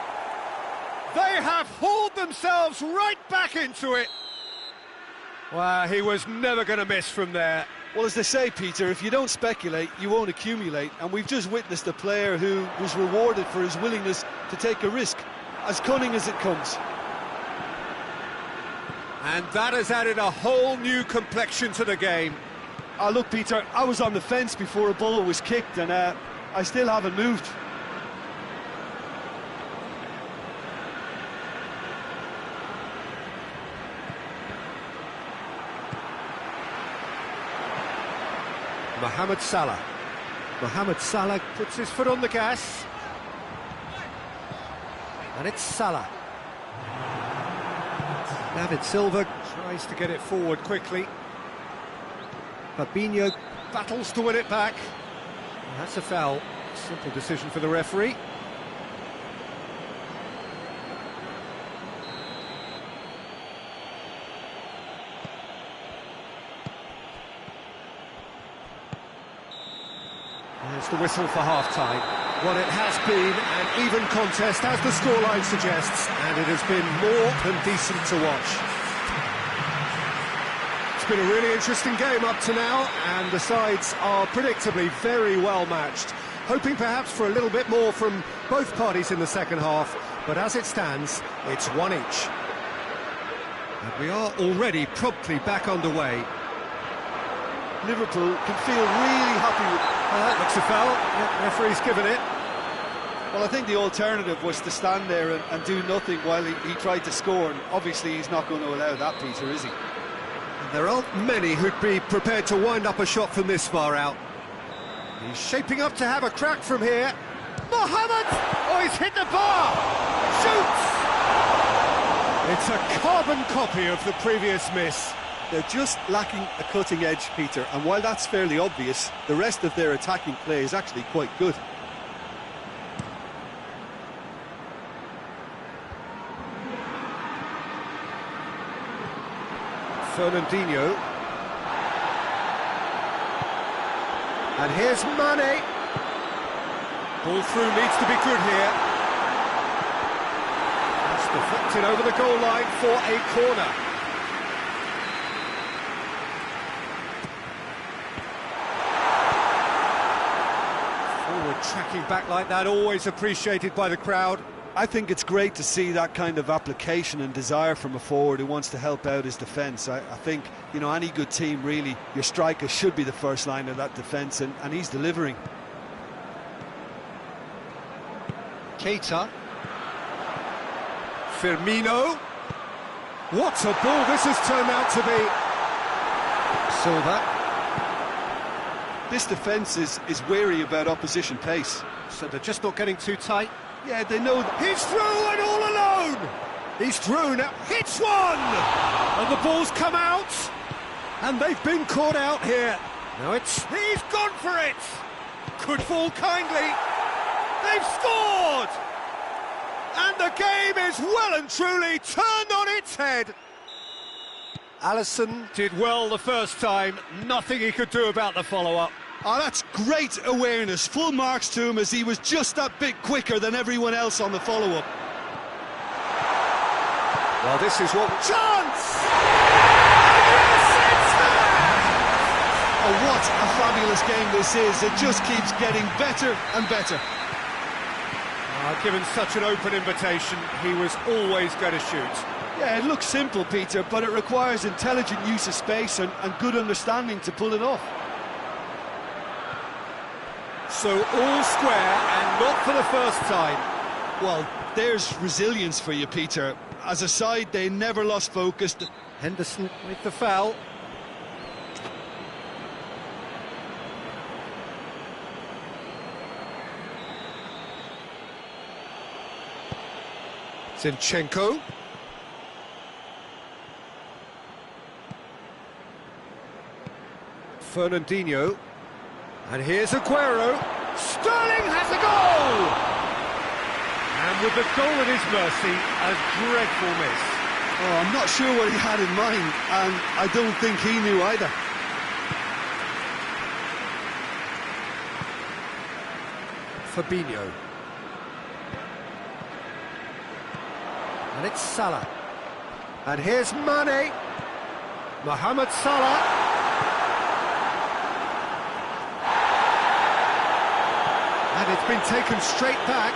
They have hauled themselves right back into it. Wow, he was never going to miss from there. Well, as they say, Peter, if you don't speculate, you won't accumulate. And we've just witnessed a player who was rewarded for his willingness to take a risk, as cunning as it comes. And that has added a whole new complexion to the game. Oh, look, Peter, I was on the fence before a ball was kicked, and I still haven't moved. Mohamed Salah. Mohamed Salah puts his foot on the gas. And it's Salah. David Silva tries to get it forward quickly. Fabinho battles to win it back. And that's a foul. Simple decision for the referee. There's the whistle for half-time. Well, it has been an even contest, as the scoreline suggests, and it has been more than decent to watch. It's been a really interesting game up to now, and the sides are predictably very well matched. Hoping perhaps for a little bit more from both parties in the second half, but as it stands, it's one each. And we are already promptly back underway. Liverpool can feel really happy with... That looks a foul. Yeah, referee's given it. Well, I think the alternative was to stand there and do nothing while he tried to score, and obviously he's not going to allow that, Peter, is he? And there aren't many who'd be prepared to wind up a shot from this far out. He's shaping up to have a crack from here. Mohamed! Oh, he's hit the bar! Shoots! It's a carbon copy of the previous miss. They're just lacking a cutting edge, Peter, and while that's fairly obvious, the rest of their attacking play is actually quite good. Fernandinho. And here's Mane. Ball through needs to be good here. That's deflected over the goal line for a corner. Tracking back like that, always appreciated by the crowd. I think it's great to see that kind of application and desire from a forward who wants to help out his defence. I think, you know, any good team, really, your striker should be the first line of that defence, and he's delivering. Keita. Firmino. What a ball this has turned out to be. Silva. This defence is wary about opposition pace. So they're just not getting too tight. Yeah, they know that. He's through and all alone! He's through now, hits one! And the ball's come out! And they've been caught out here. Now he's gone for it! Could fall kindly. They've scored! And the game is well and truly turned on its head. Alisson did well the first time, nothing he could do about the follow-up. Oh, that's great awareness, full marks to him, as he was just that bit quicker than everyone else on the follow-up. Well, this is what... Chance! Yes, it's there! Oh, what a fabulous game this is. It just keeps getting better and better. Given such an open invitation, he was always going to shoot. Yeah, it looks simple, Peter, but it requires intelligent use of space and good understanding to pull it off. So all square, and not for the first time. Well, there's resilience for you, Peter. As a side, they never lost focus. Henderson with the foul. Zinchenko. Fernandinho. And here's Aguero. Sterling has a goal! And with the goal at his mercy, a dreadful miss. Oh, I'm not sure what he had in mind, and I don't think he knew either. Fabinho. And it's Salah. And here's Mane. Mohamed Salah. And it's been taken straight back.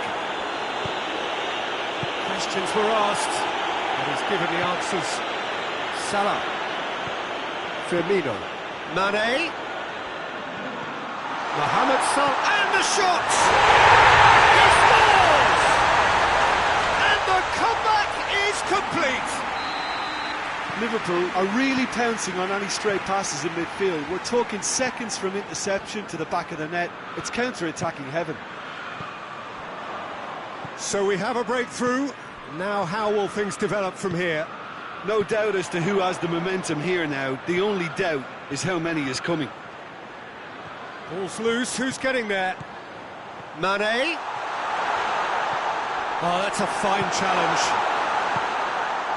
Questions were asked, and he's given the answers. Salah. Firmino. Mane. Mohamed Salah. And the shot! He scores! And the comeback is complete! Liverpool are really pouncing on any stray passes in midfield. We're talking seconds from interception to the back of the net. It's counter-attacking heaven. So we have a breakthrough. Now how will things develop from here? No doubt as to who has the momentum here now. The only doubt is how many is coming. Ball's loose, who's getting there? Mane. Oh, that's a fine challenge.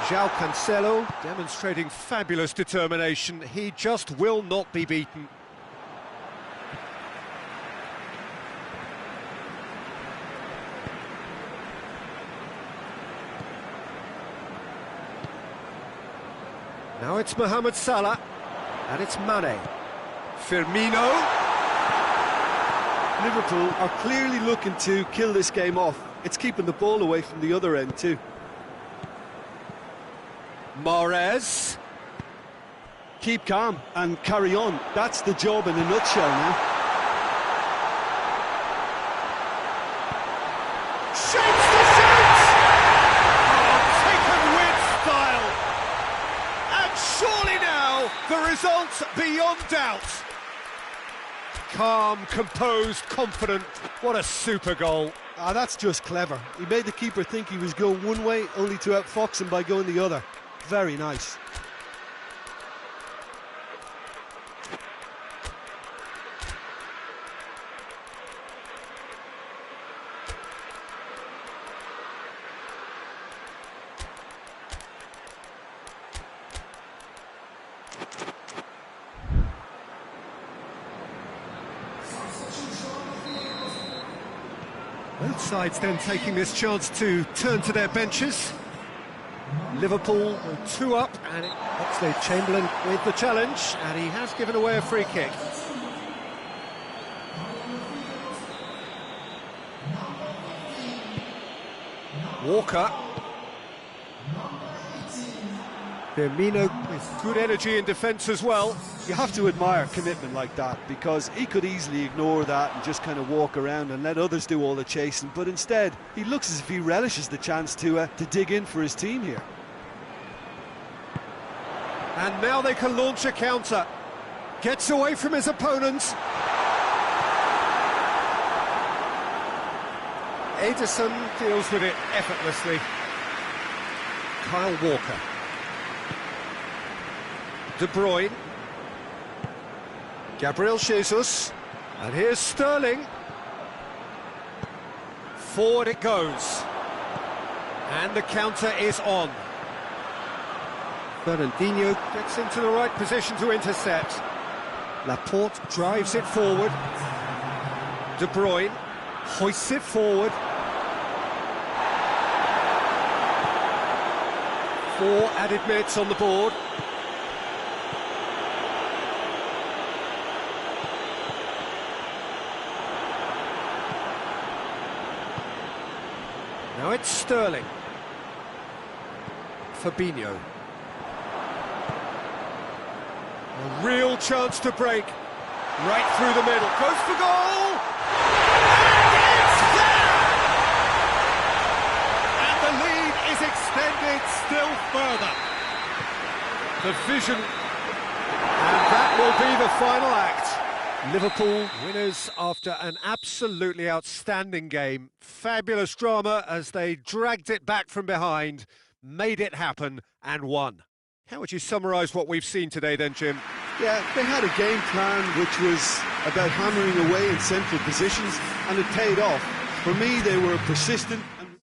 João Cancelo demonstrating fabulous determination. He just will not be beaten. Now it's Mohamed Salah, and it's Mane. Firmino. Liverpool are clearly looking to kill this game off. It's keeping the ball away from the other end too. Mahrez. Keep calm and carry on. That's the job in a nutshell now. Shapes the shoot! Oh, taken with style! And surely now, the result's beyond doubt. Calm, composed, confident. What a super goal. Ah, that's just clever. He made the keeper think he was going one way, only to outfox him by going the other. Very nice. Both sides then taking this chance to turn to their benches. Liverpool 2 up, and Oxlade-Chamberlain with the challenge, and he has given away a free kick. Walker. Firmino with good energy in defence as well. You have to admire commitment like that, because he could easily ignore that and just kind of walk around and let others do all the chasing, but instead he looks as if he relishes the chance to dig in for his team here. And now they can launch a counter. Gets away from his opponents. Ederson deals with it effortlessly. Kyle Walker. De Bruyne. Gabriel Jesus. And here's Sterling. Forward it goes. And the counter is on. Fernandinho gets into the right position to intercept. Laporte drives it forward. De Bruyne hoists it forward. 4 added minutes on the board. Now it's Sterling. Fabinho. A real chance to break. Right through the middle. Goes for goal! And it's there! extended still further. The vision, and that will be the final act. Liverpool winners after an absolutely outstanding game. Fabulous drama as they dragged it back from behind, made it happen and won. How would you summarise what we've seen today then, Jim? Yeah, they had a game plan which was about hammering away in central positions, and it paid off. For me, they were persistent and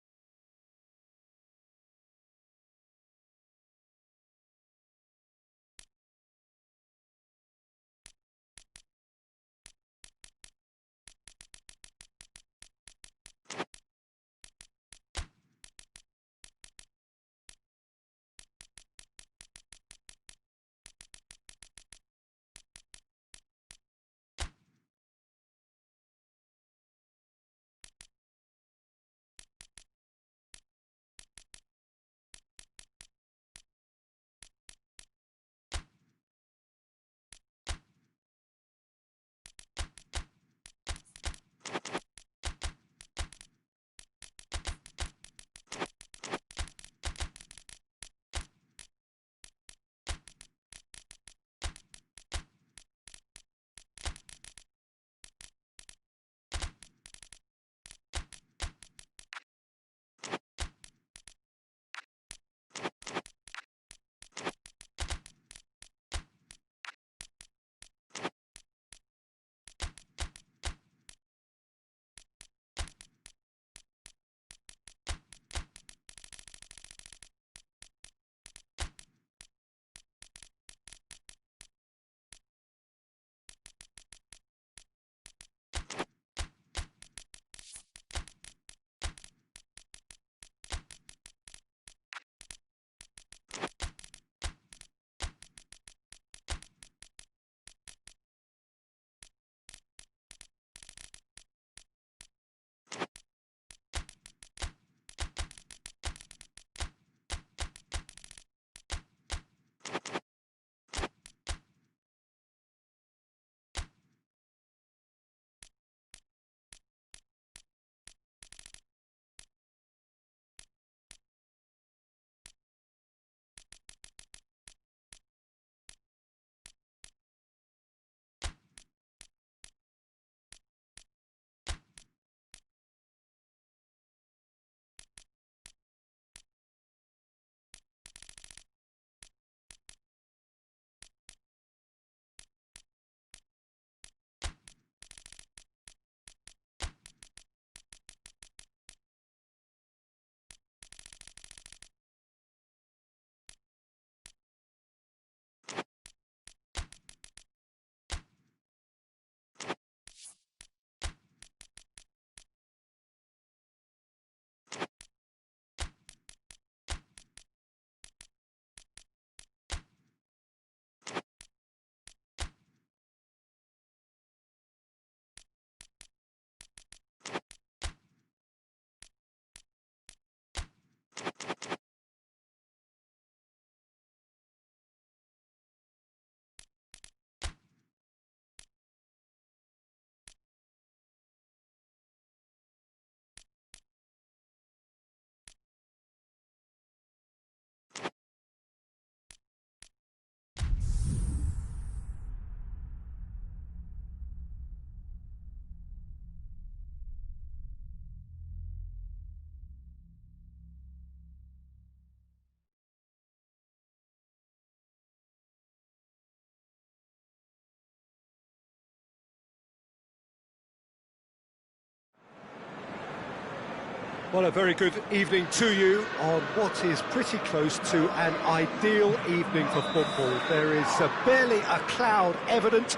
Well, a very good evening to you on what is pretty close to an ideal evening for football. There is barely a cloud evident.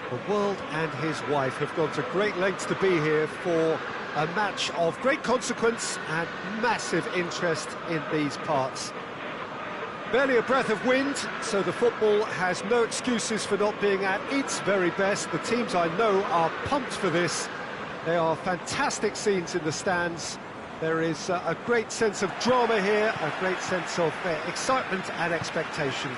The world and his wife have gone to great lengths to be here for a match of great consequence and massive interest in these parts. Barely a breath of wind, so the football has no excuses for not being at its very best. The teams I know are pumped for this. They are fantastic scenes in the stands. There is a great sense of drama here, a great sense of excitement and expectation.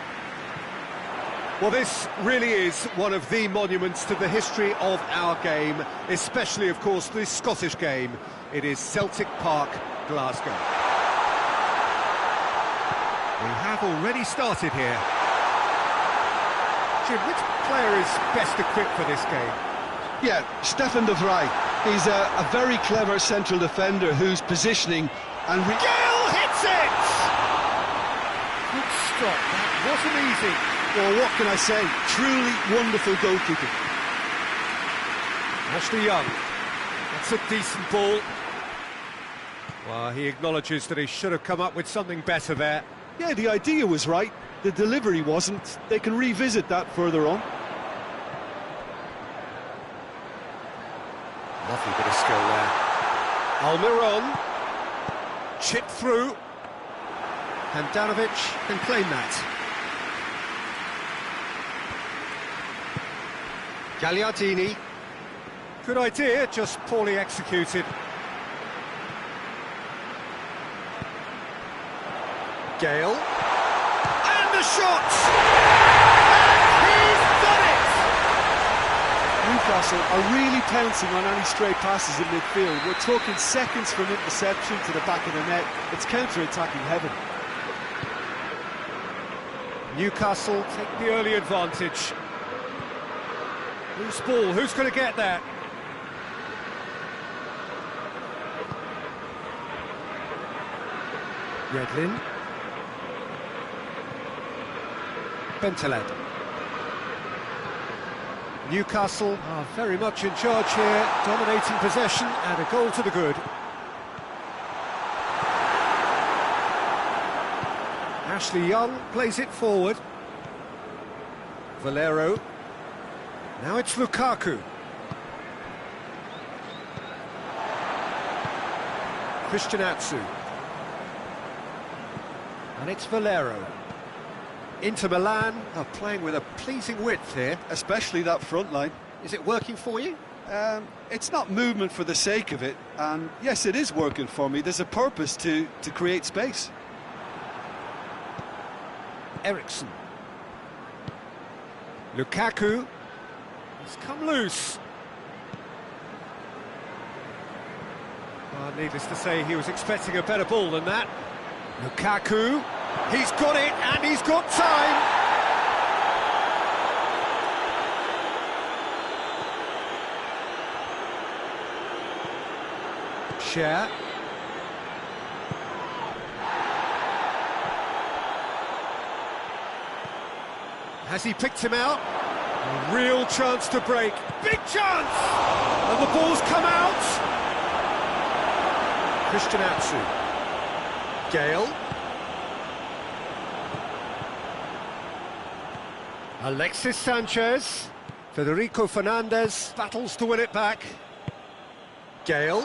Well, this really is one of the monuments to the history of our game, especially, of course, the Scottish game. It is Celtic Park, Glasgow. We have already started here. Jim, which player is best equipped for this game? Yeah, Stefan de Vrij. He's a very clever central defender whose positioning and... Gale hits it! Good stop, that wasn't easy. Well, what can I say? Truly wonderful goalkeeping. Ashley Young. That's a decent ball. Well, he acknowledges that he should have come up with something better there. Yeah, the idea was right. The delivery wasn't. They can revisit that further on. Lovely bit of skill there. Almiron. Chip through. Handanovic can claim that. Gagliardini. Good idea, just poorly executed. Gale. And the shot! And he's done it! Newcastle are really pouncing on any stray passes in midfield. We're talking seconds from interception to the back of the net. It's counter-attacking heaven. Newcastle take the early advantage. Loose ball, who's going to get that? Yedlin. Bentaleb. Newcastle are very much in charge here, dominating possession and a goal to the good. Ashley Young plays it forward. Valero. Now it's Lukaku. Christian Atsu. And it's Valero. Inter Milan are playing with a pleasing width here. Especially that front line. Is it working for you? It's not movement for the sake of it. And yes, it is working for me. There's a purpose to create space. Eriksson. Lukaku. He's come loose. Well, needless to say, he was expecting a better ball than that. Lukaku. He's got it, and he's got time. Cher. Has he picked him out? A real chance to break. Big chance! And the ball's come out. Christian Atsu. Gale. Alexis Sanchez. Federico Fernandez battles to win it back. Gale.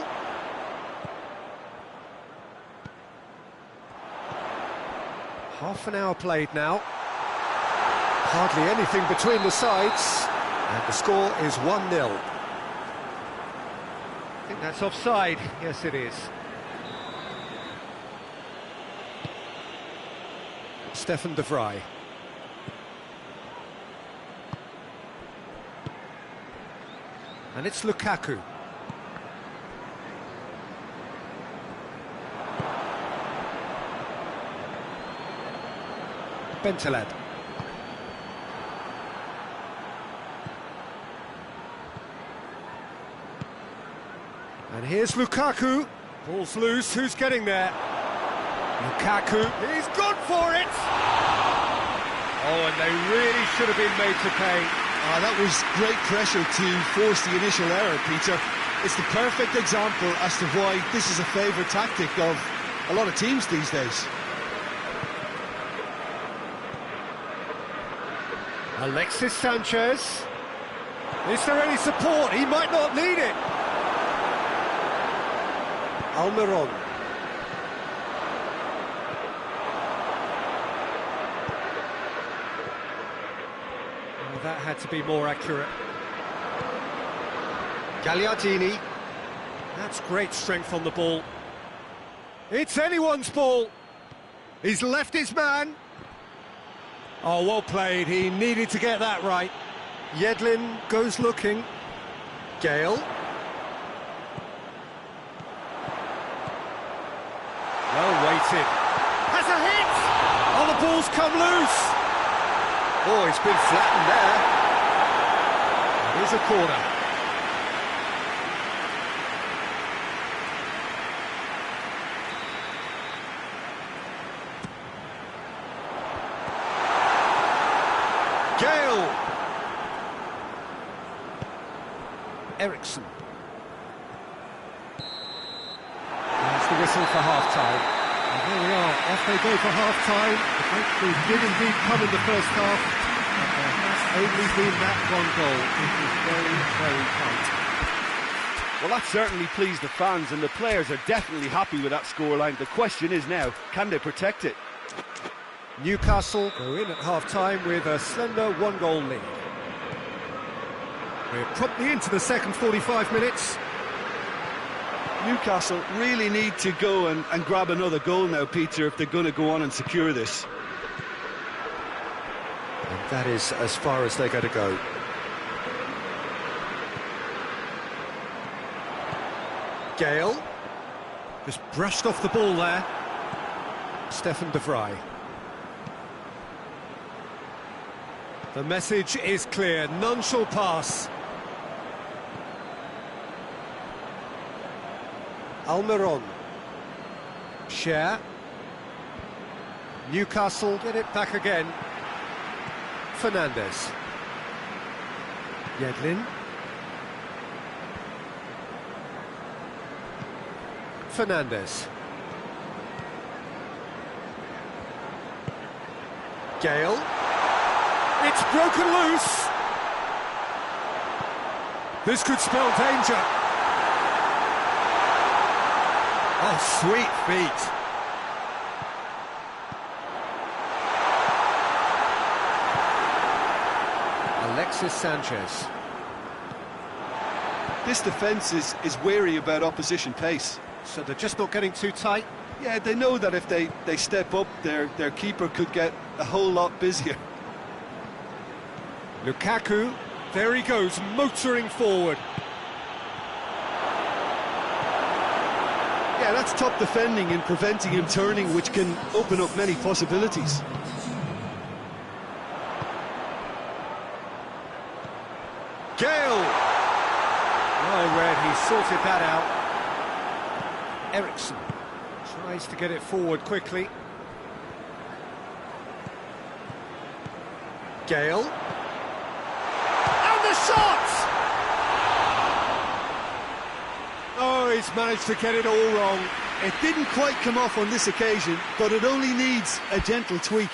Half an hour played now. Hardly anything between the sides, and the score is 1-0. I think that's offside. Yes, it is. Stefan de Vrij. And it's Lukaku. Bentaleb. And here's Lukaku. Ball's loose, who's getting there? Lukaku, he's gone for it! Oh, and they really should have been made to pay. That was great pressure to force the initial error, Peter. It's the perfect example as to why this is a favourite tactic of a lot of teams these days. Alexis Sanchez. Is there any support? He might not need it. Almiron. Well, that had to be more accurate. Gagliardini. That's great strength on the ball. It's anyone's ball. He's left his man. Oh, well played. He needed to get that right. Yedlin goes looking. Gale. Well weighted. Has a hit! Oh, ball's come loose. Oh, it's been flattened there. Here's a corner. Gale. Ericsson. There's the whistle for half-time. And there we are, off they go for half-time. The breakthrough did indeed come in the first half, but there has only been that one goal. It was very, very tight. Well, that certainly pleased the fans, and the players are definitely happy with that scoreline. The question is now, can they protect it? Newcastle go in at half-time with a slender one-goal lead. We're promptly into the second 45 minutes. Newcastle really need to go and grab another goal now, Peter, if they're going to go on and secure this. And that is as far as they're going to go. Gale. Just brushed off the ball there. Stefan de Vrij. The message is clear, none shall pass. Almiron. Cher. Newcastle get it back again. Fernandes. Yedlin. Fernandes. Gale. It's broken loose. This could spell danger. Oh, sweet feet. Alexis Sanchez. This defence is wary about opposition pace. So they're just not getting too tight? Yeah, they know that if they step up, their keeper could get a whole lot busier. Lukaku, there he goes, motoring forward. Yeah, that's top defending and preventing him turning, which can open up many possibilities. Gale! I read he sorted that out. Ericsson tries to get it forward quickly. Gale. And the shot! Oh, he's managed to get it all wrong. It didn't quite come off on this occasion, but it only needs a gentle tweak.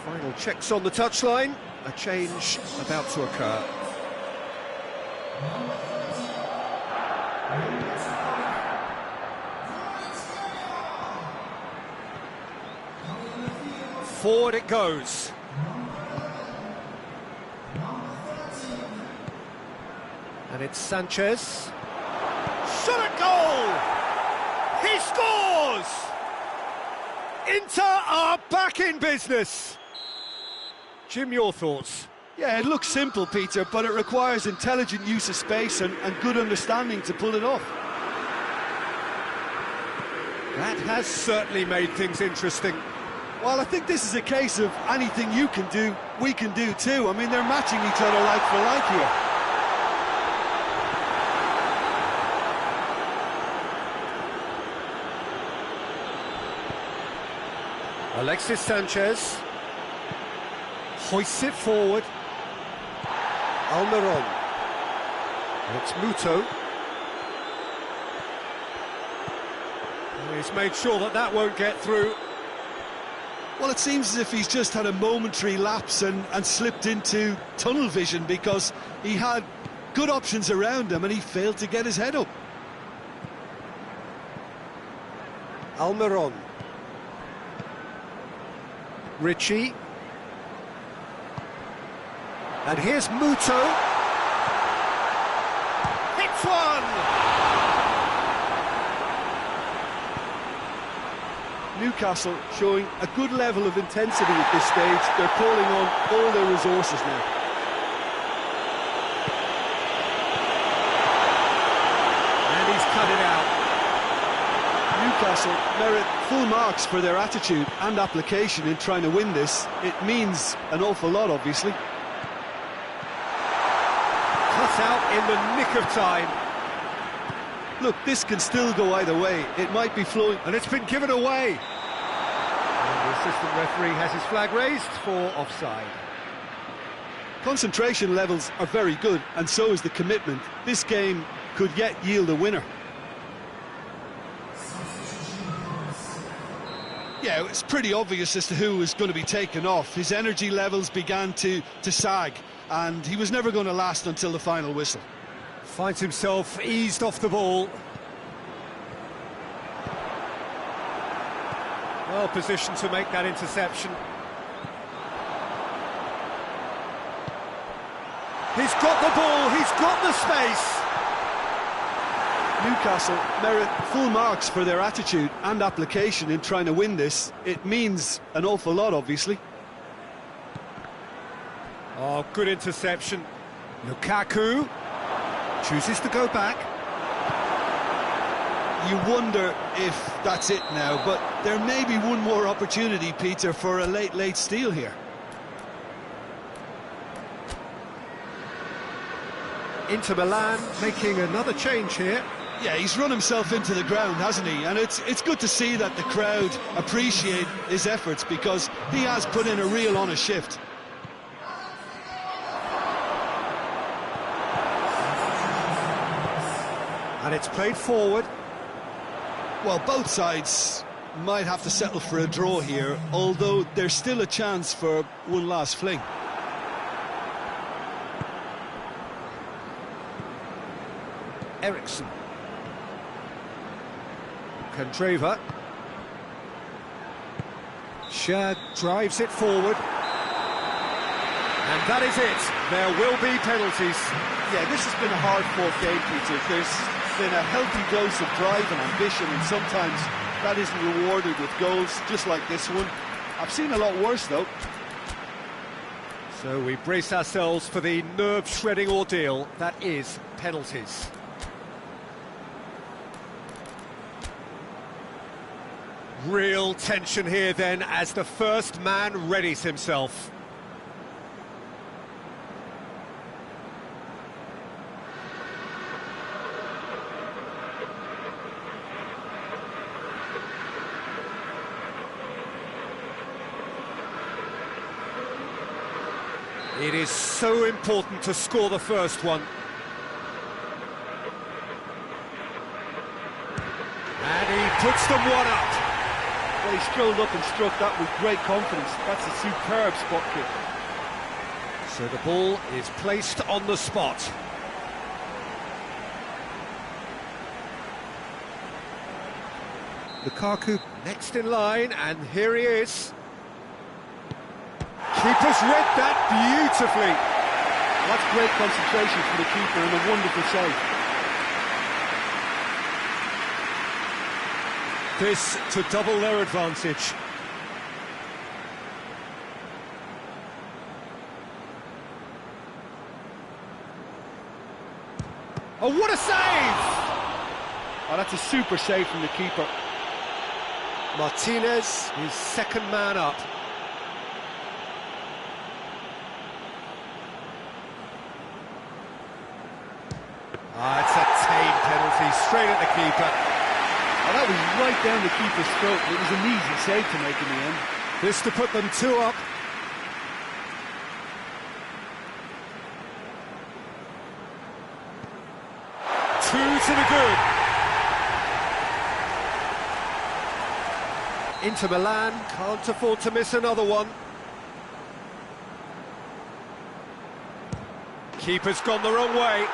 Final checks on the touchline. A change about to occur. Forward it goes. And it's Sanchez. Shot at goal! He scores! Inter are back in business. Jim, your thoughts? Yeah, it looks simple, Peter, but it requires intelligent use of space and good understanding to pull it off. That has certainly made things interesting. Well, I think this is a case of anything you can do, we can do too. I mean, they're matching each other like for like here. Alexis Sanchez hoists it forward. Almiron. It's Muto. He's made sure that that won't get through. Well, it seems as if he's just had a momentary lapse and slipped into tunnel vision, because he had good options around him and he failed to get his head up. Almiron. Ritchie. And here's Muto. Hits one! Newcastle showing a good level of intensity at this stage. They're calling on all their resources now. And he's cut it out. Newcastle merit full marks for their attitude and application in trying to win this. It means an awful lot, obviously. Cut out in the nick of time. Look, this can still go either way. It might be flowing. And it's been given away. And the assistant referee has his flag raised for offside. Concentration levels are very good, and so is the commitment. This game could yet yield a winner. Yeah, it's pretty obvious as to who was going to be taken off. His energy levels began to sag, and he was never going to last until the final whistle. Finds himself eased off the ball. Well positioned to make that interception. He's got the ball, he's got the space. Newcastle merit full marks for their attitude and application in trying to win this. It means an awful lot, obviously. Oh, good interception. Lukaku chooses to go back. You wonder if that's it now, but there may be one more opportunity, Peter, for a late steal here. Inter Milan making another change here. Yeah, he's run himself into the ground, hasn't he? And it's good to see that the crowd appreciate his efforts, because he has put in a real honest shift. And it's played forward. Well, both sides might have to settle for a draw here, although there's still a chance for one last fling. Ericsson. Candreva. Shad drives it forward. And that is it. There will be penalties. Yeah, this has been a hard-fought game, Peter. There's been a healthy dose of drive and ambition, and sometimes that isn't rewarded with goals, just like this one. I've seen a lot worse, though. So we brace ourselves for the nerve-shredding ordeal that is penalties. Real tension here then as the first man readies himself. It is so important to score the first one. And he puts them one up. Well, he strolled up and struck that with great confidence. That's a superb spot kick. So the ball is placed on the spot. Lukaku next in line, and here he is. Keeper's read that beautifully. That's great concentration from the keeper and a wonderful save. This to double their advantage. Oh, what a save! Oh, that's a super save from the keeper. Martinez, his second man up. It's a tame penalty, straight at the keeper. Oh, that was right down the keeper's throat. It was an easy save to make in the end. This to put them 2 up. Two to the good. Inter Milan can't afford to miss another one. Keeper's gone the wrong way.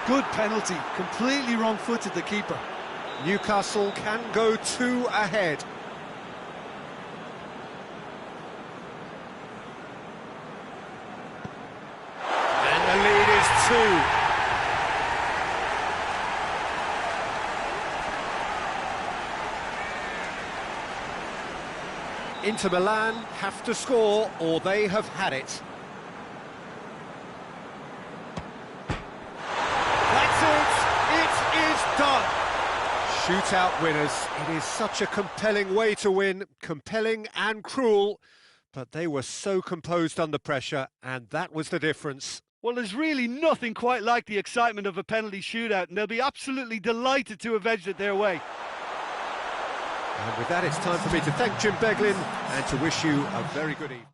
Good penalty, completely wrong-footed, the keeper. Newcastle can go 2 ahead. And the lead is 2. Inter Milan have to score or they have had it. That's it! It is done! Shootout winners. It is such a compelling way to win, compelling and cruel, but they were so composed under pressure, and that was the difference. Well, there's really nothing quite like the excitement of a penalty shootout, and they'll be absolutely delighted to have edged it their way. And with that, it's time for me to thank Jim Beglin and to wish you a very good evening.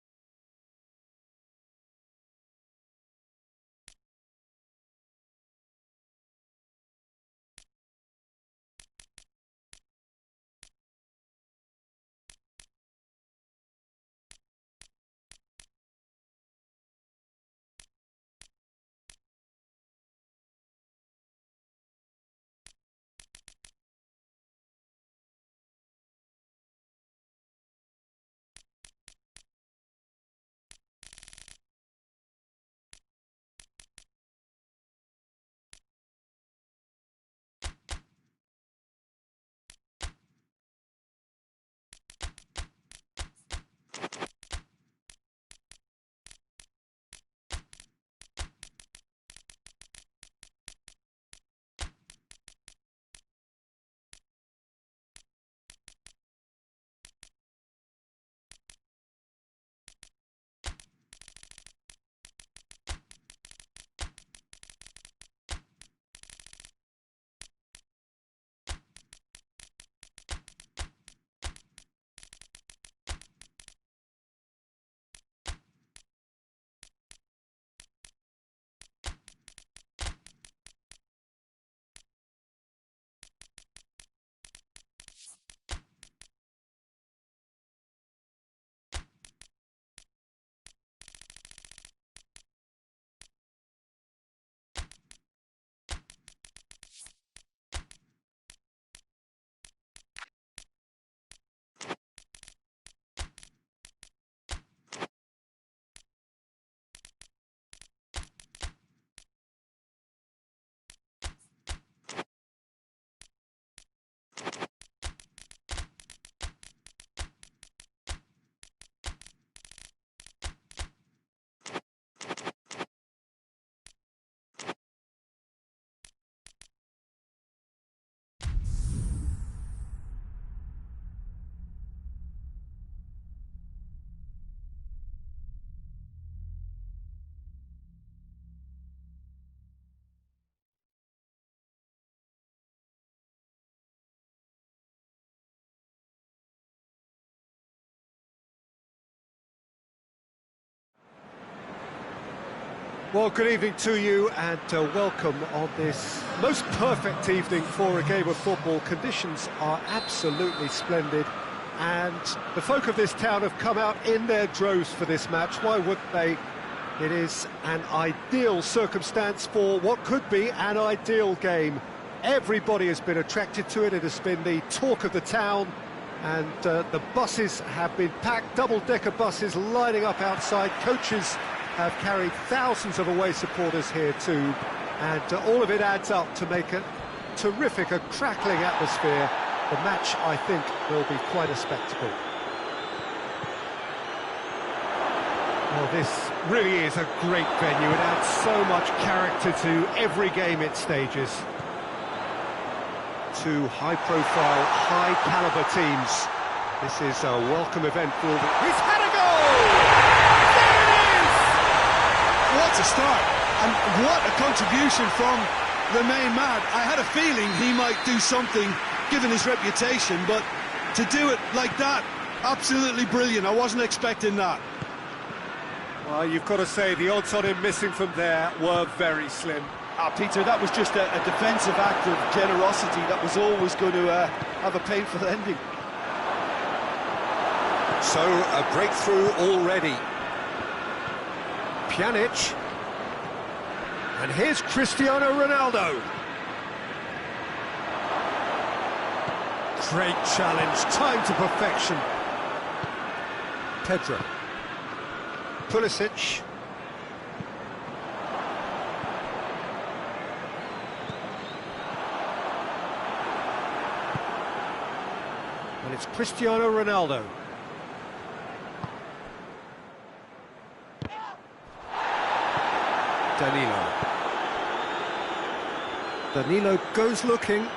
Well, good evening to you and welcome on this most perfect evening for a game of football. Conditions are absolutely splendid and the folk of this town have come out in their droves for this match. Why wouldn't they? It is an ideal circumstance for what could be an ideal game. Everybody has been attracted to it. It has been the talk of the town and the buses have been packed, double-decker buses lining up outside. Coaches have carried thousands of away supporters here too, and all of it adds up to make a terrific, a crackling atmosphere. The match, I think, will be quite a spectacle. Well, this really is a great venue. It adds so much character to every game it stages. Two high-profile, high-caliber teams. This is a welcome event for them. He's had a goal! What a start, and what a contribution from the main man. I had a feeling he might do something, given his reputation, but to do it like that, absolutely brilliant. I wasn't expecting that. Well, you've got to say, the odds on him missing from there were very slim. Peter, that was just a defensive act of generosity that was always going to have a painful ending. So, a breakthrough already. Pjanic, and here's Cristiano Ronaldo. Great challenge, time to perfection. Pedro. Pulisic. And it's Cristiano Ronaldo. Danilo goes looking.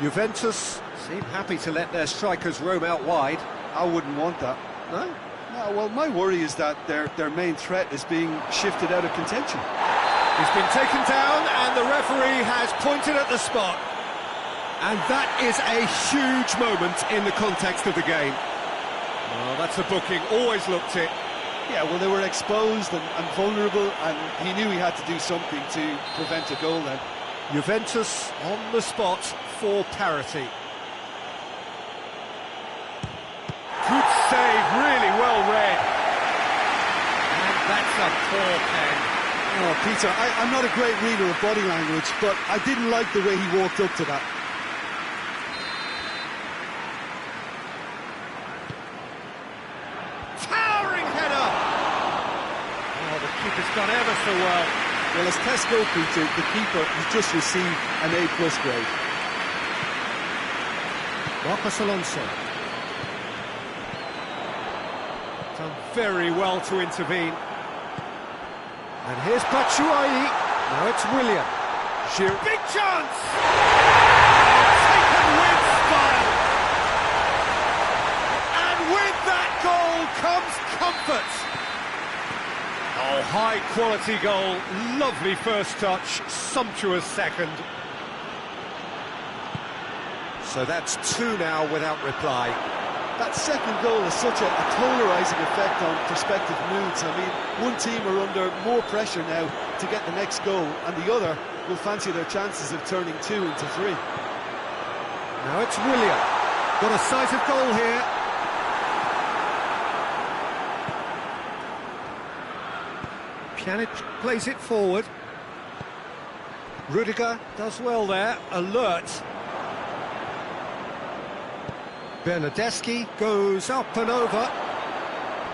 Juventus seem happy to let their strikers roam out wide. I wouldn't want that. No? No, well, my worry is that their main threat is being shifted out of contention. He's been taken down and the referee has pointed at the spot. And that is a huge moment in the context of the game. Well, that's a booking, always looked it. Yeah, well, they were exposed and vulnerable, and he knew he had to do something to prevent a goal then. Juventus on the spot for parity. Good save, really well read. And that's a poor pen. Oh, Peter, I'm not a great reader of body language, but I didn't like the way he walked up to that. Towering header! Oh, the keeper's done ever so well. Well, as tests go, Peter, the keeper has just received an A+ grade. Marcos Alonso. Done very well to intervene. And here's Batshuayi. Now it's Willian. Giroud. Big chance! Taken with style. And with that goal comes comfort. Oh, high quality goal. Lovely first touch. Sumptuous second. So that's two now without reply. That second goal has such a polarising effect on prospective moods. I mean, one team are under more pressure now to get the next goal, and the other will fancy their chances of turning 2 into 3. Now it's Willian. Got a sight of goal here. Pjanic plays it forward. Rudiger does well there, alert. Bernardeschi goes up and over.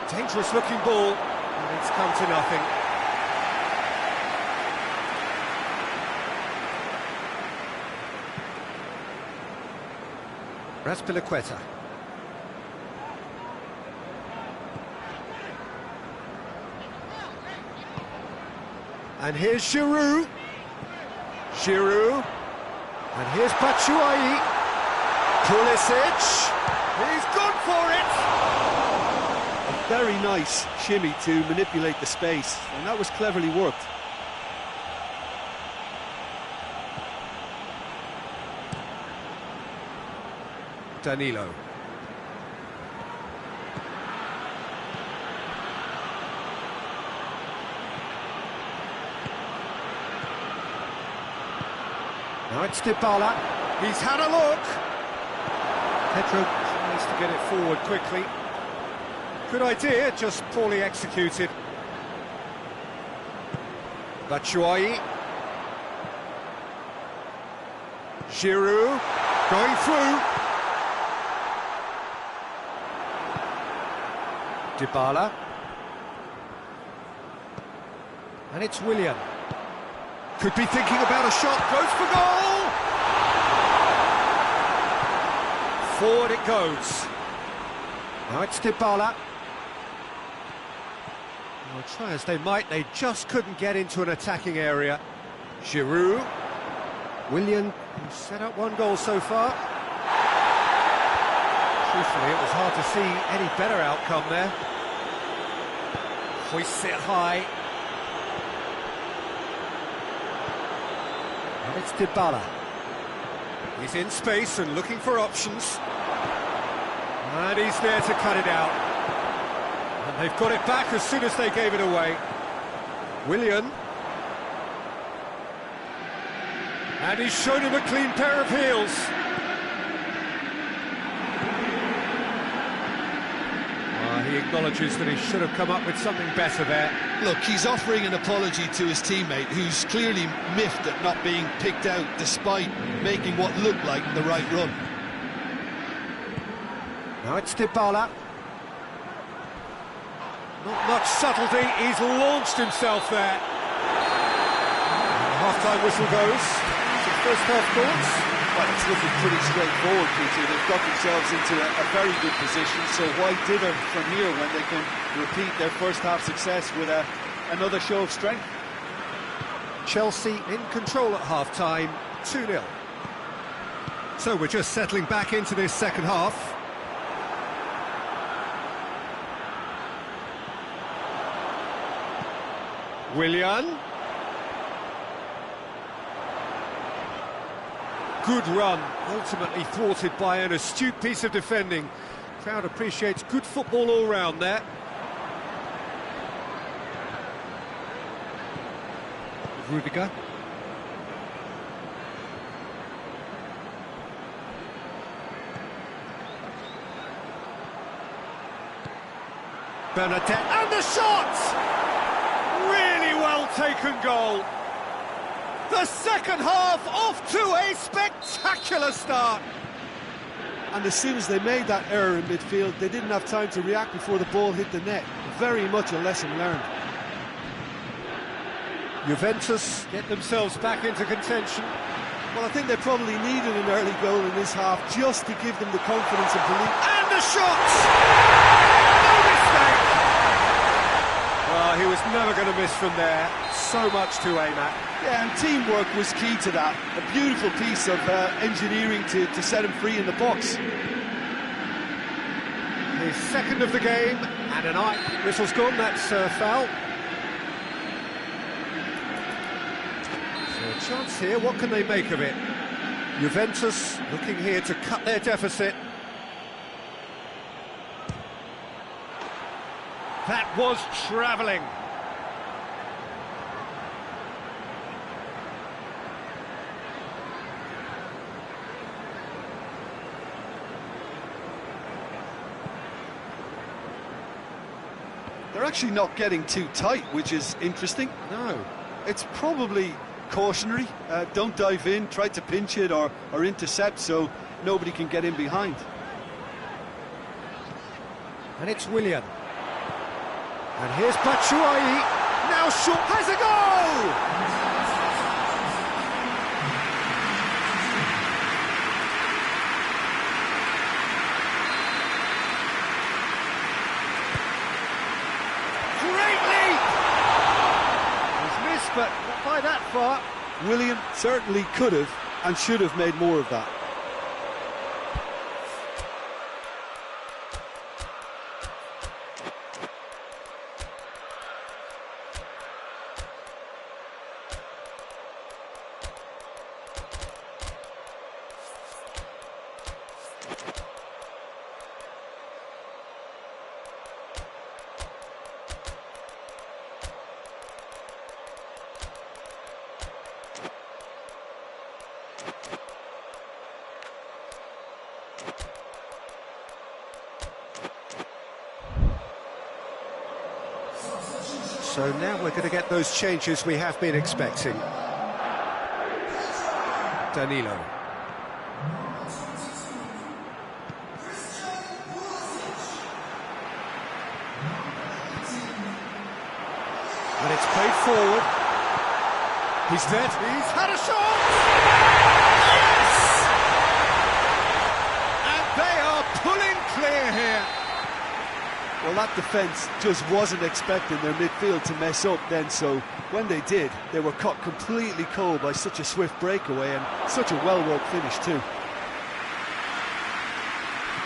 Dangerous looking ball, and it's come to nothing. Raspilicueta. And here's Giroud. Giroud. And here's Batshuayi. Pulisic. He's gone for it! A very nice shimmy to manipulate the space, and that was cleverly worked. Danilo. Now it's Dybala. He's had a look. Pedro tries to get it forward quickly. Good idea, just poorly executed. Batshuayi. Giroud going through. Dybala. And it's Willian. Could be thinking about a shot, goes for goal! Forward it goes. Now it's Dybala. Well, try as they might, they just couldn't get into an attacking area. Giroud. Willian, who's set up one goal so far. Truthfully, it was hard to see any better outcome there. Hoists it high. And it's Dybala. He's in space and looking for options. And he's there to cut it out. And they've got it back as soon as they gave it away. Willian. And he's shown him a clean pair of heels. He acknowledges that he should have come up with something better there. Look, he's offering an apology to his teammate, who's clearly miffed at not being picked out despite making what looked like the right run. Now it's Dybala. Not much subtlety, he's launched himself there. The half-time whistle goes. Some first-half thoughts? Well, it's looking pretty straightforward, Peter. They've got themselves into a very good position, so why dither from here when they can repeat their first-half success with another show of strength? Chelsea in control at half-time, 2-0. So we're just settling back into this second half. Willian. Good run, ultimately thwarted by an astute piece of defending. Crowd appreciates good football all round there. Rudiger. Bernadette, and the shot! Really well taken goal. The second half off to a spectacular start. And as soon as they made that error in midfield, they didn't have time to react before the ball hit the net. Very much a lesson learned. Juventus get themselves back into contention. Well, I think they probably needed an early goal in this half just to give them the confidence and belief. And the shots! No mistake! Well, he was never going to miss from there. So much to aim at. Yeah, and teamwork was key to that. A beautiful piece of engineering to set him free in the box. His second of the game, and an eye. Whistle's gone, that's foul. So a chance here, what can they make of it? Juventus looking here to cut their deficit. That was travelling. They're actually not getting too tight, which is interesting. No. It's probably cautionary. Don't dive in, try to pinch it or intercept so nobody can get in behind. And it's Willian. And here's Batshuayi. Now shot has a goal! But not by that far. Willian certainly could have and should have made more of that. So now we're going to get those changes we have been expecting. Danilo. And it's played forward. He's there. He's had a shot! Yes! And they are pulling clear here. Well, that defence just wasn't expecting their midfield to mess up then, so when they did, they were caught completely cold by such a swift breakaway and such a well-worked finish too.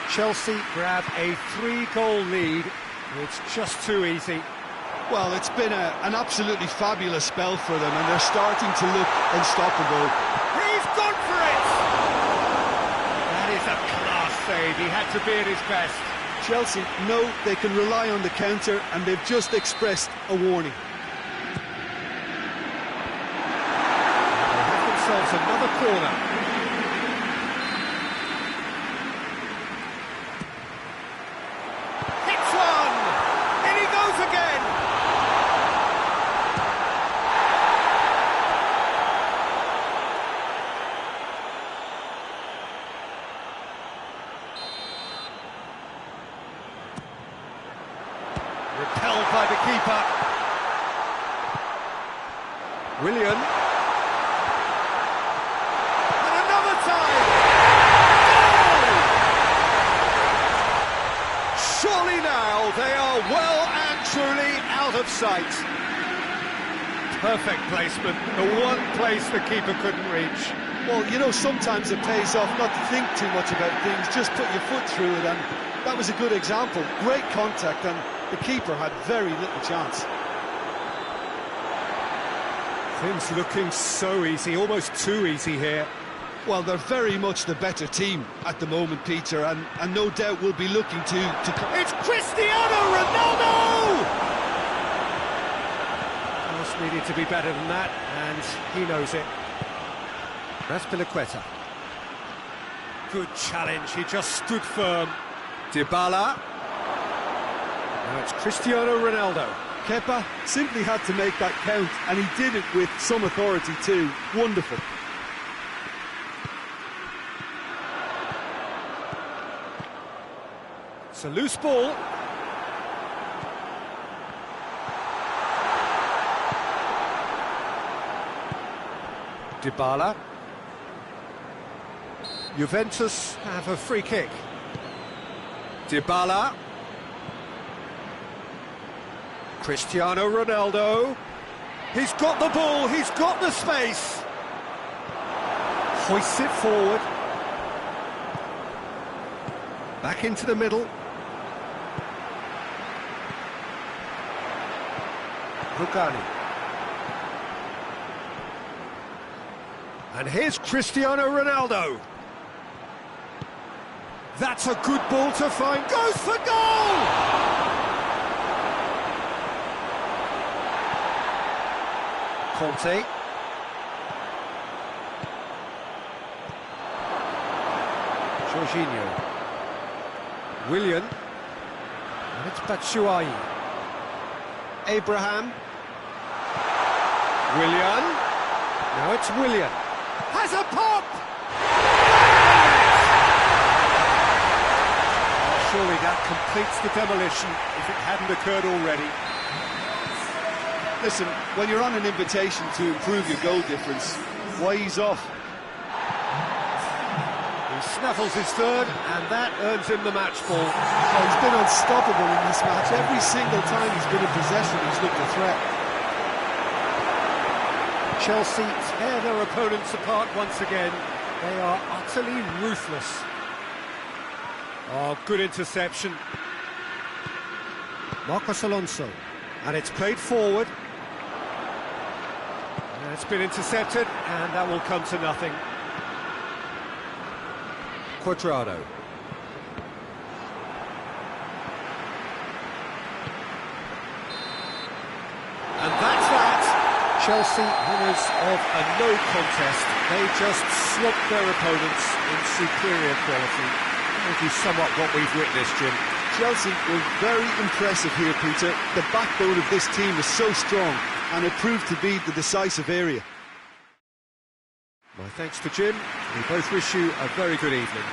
Chelsea grab a 3-goal lead. It's just too easy. Well, it's been an absolutely fabulous spell for them, and they're starting to look unstoppable. He's gone for it! That is a class save. He had to be at his best. Chelsea know they can rely on the counter, and they've just expressed a warning. They have themselves another corner. Hits one! by the keeper. Willian. And another time! Goal! Surely now they are well and truly out of sight. Perfect placement, the one place the keeper couldn't reach. Well, you know, sometimes it pays off not to think too much about things, just put your foot through it, and that was a good example. Great contact, and the keeper had very little chance. Things looking so easy, almost too easy here. Well, they're very much the better team at the moment, Peter, and no doubt will be looking to... It's Cristiano Ronaldo! Just needed to be better than that, and he knows it. That's Piliqueta. Good challenge, he just stood firm. Dybala. Now it's Cristiano Ronaldo. Kepa simply had to make that count, and he did it with some authority too. Wonderful. It's a loose ball. Dybala. Juventus have a free kick. Dybala. Cristiano Ronaldo. He's got the ball, he's got the space. Hoists it forward. Back into the middle. Rugani. And here's Cristiano Ronaldo. That's a good ball to find. Goes for goal! Conte. Jorginho. Willian. And it's Batshuayi. Abraham. Willian. Now it's Willian. Has a pop! Surely that completes the demolition if it hadn't occurred already. Listen, when you're on an invitation to improve your goal difference, why ease off? He snaffles his third, and that earns him the match ball. Oh, he's been unstoppable in this match. Every single time he's been in possession, he's looked a threat. Chelsea tear their opponents apart once again. They are utterly ruthless. Oh, good interception. Marcos Alonso. And it's played forward. And it's been intercepted, and that will come to nothing. Cuadrado. And that's that. Chelsea winners of a no contest. They just swamped their opponents in superior quality. That is somewhat what we've witnessed, Jim. Chelsea were very impressive here, Peter. The backbone of this team is so strong, and it proved to be the decisive area. My thanks to Jim. We both wish you a very good evening.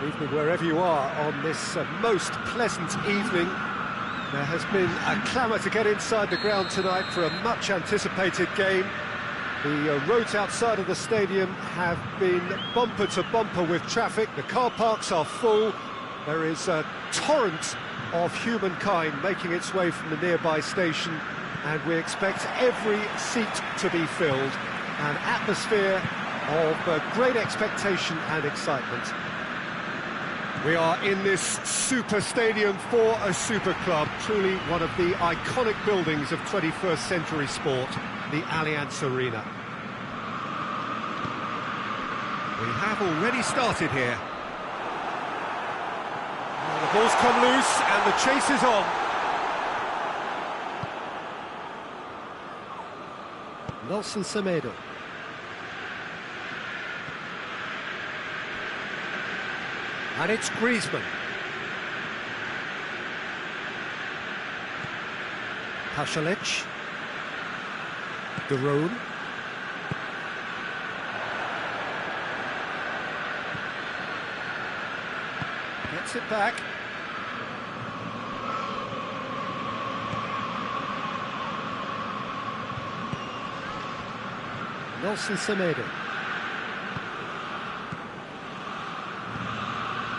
Good evening wherever you are on this most pleasant evening. There has been a clamour to get inside the ground tonight for a much anticipated game. The roads outside of the stadium have been bumper to bumper with traffic. The car parks are full. There is a torrent of humankind making its way from the nearby station, and we expect every seat to be filled. An atmosphere of great expectation and excitement. We are in this super stadium for a super club, truly one of the iconic buildings of 21st century sport, the Allianz Arena. We have already started here. The ball's come loose and the chase is on. Nelson Semedo. And it's Griezmann. Pasalic. De Roon. Gets it back. Nelson Semedo.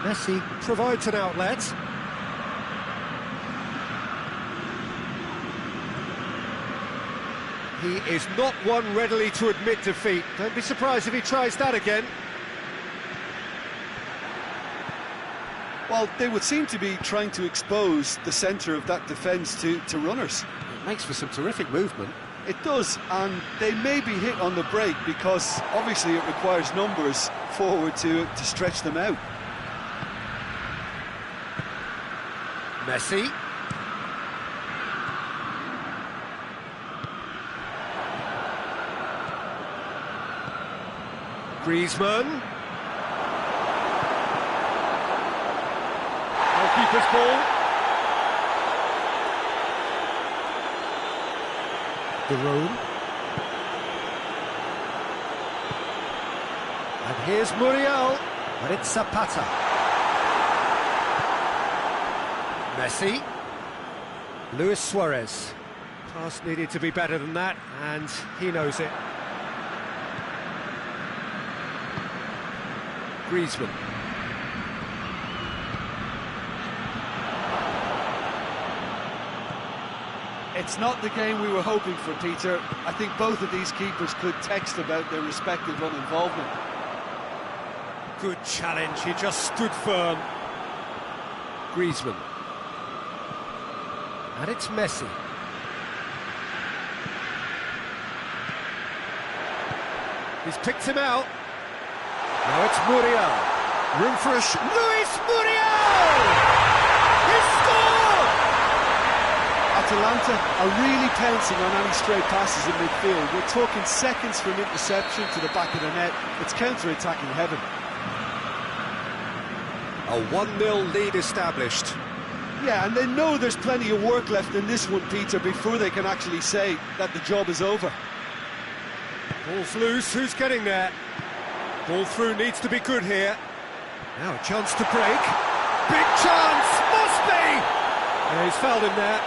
Messi provides an outlet. He is not one readily to admit defeat. Don't be surprised if he tries that again. Well, they would seem to be trying to expose the centre of that defence to runners. It makes for some terrific movement. It does, and they may be hit on the break because obviously it requires numbers forward to stretch them out. Messi. Griezmann. Goalkeeper's ball. De Roon. And here's Muriel. And it's Zapata. Messi. Luis Suarez. Pass needed to be better than that, and he knows it. Griezmann. It's not the game we were hoping for, Peter. I think both of these keepers could text about their respective uninvolvement. Good challenge, he just stood firm. Griezmann. And it's Messi. He's picked him out. Now it's Muriel. Room for a Luis Muriel! He scored! Atalanta are really pouncing on any stray passes in midfield. We're talking seconds from interception to the back of the net. It's counter-attacking heaven. A 1-0 lead established. Yeah, and they know there's plenty of work left in this one, Peter, before they can actually say that the job is over. Ball's loose, who's getting there? Ball through needs to be good here. Now a chance to break. Big chance, must be! Yeah, he's fouled him there.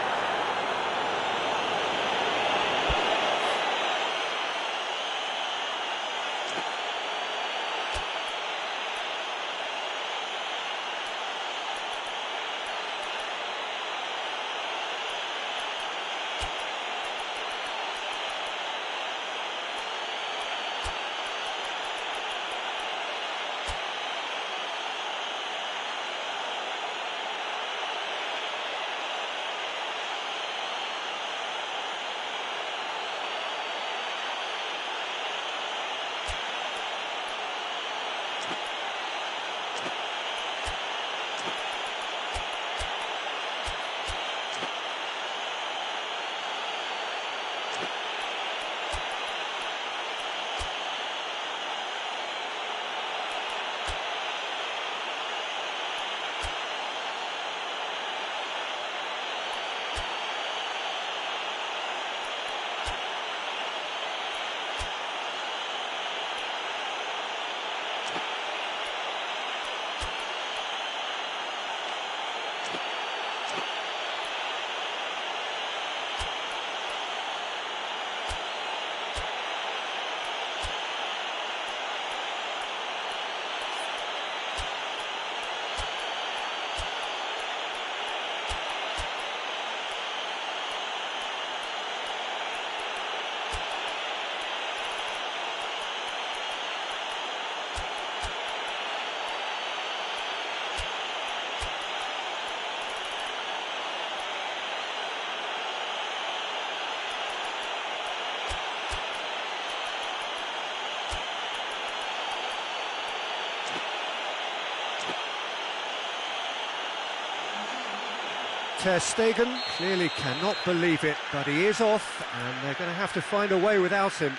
Ter Stegen clearly cannot believe it, but he is off, and they're going to have to find a way without him.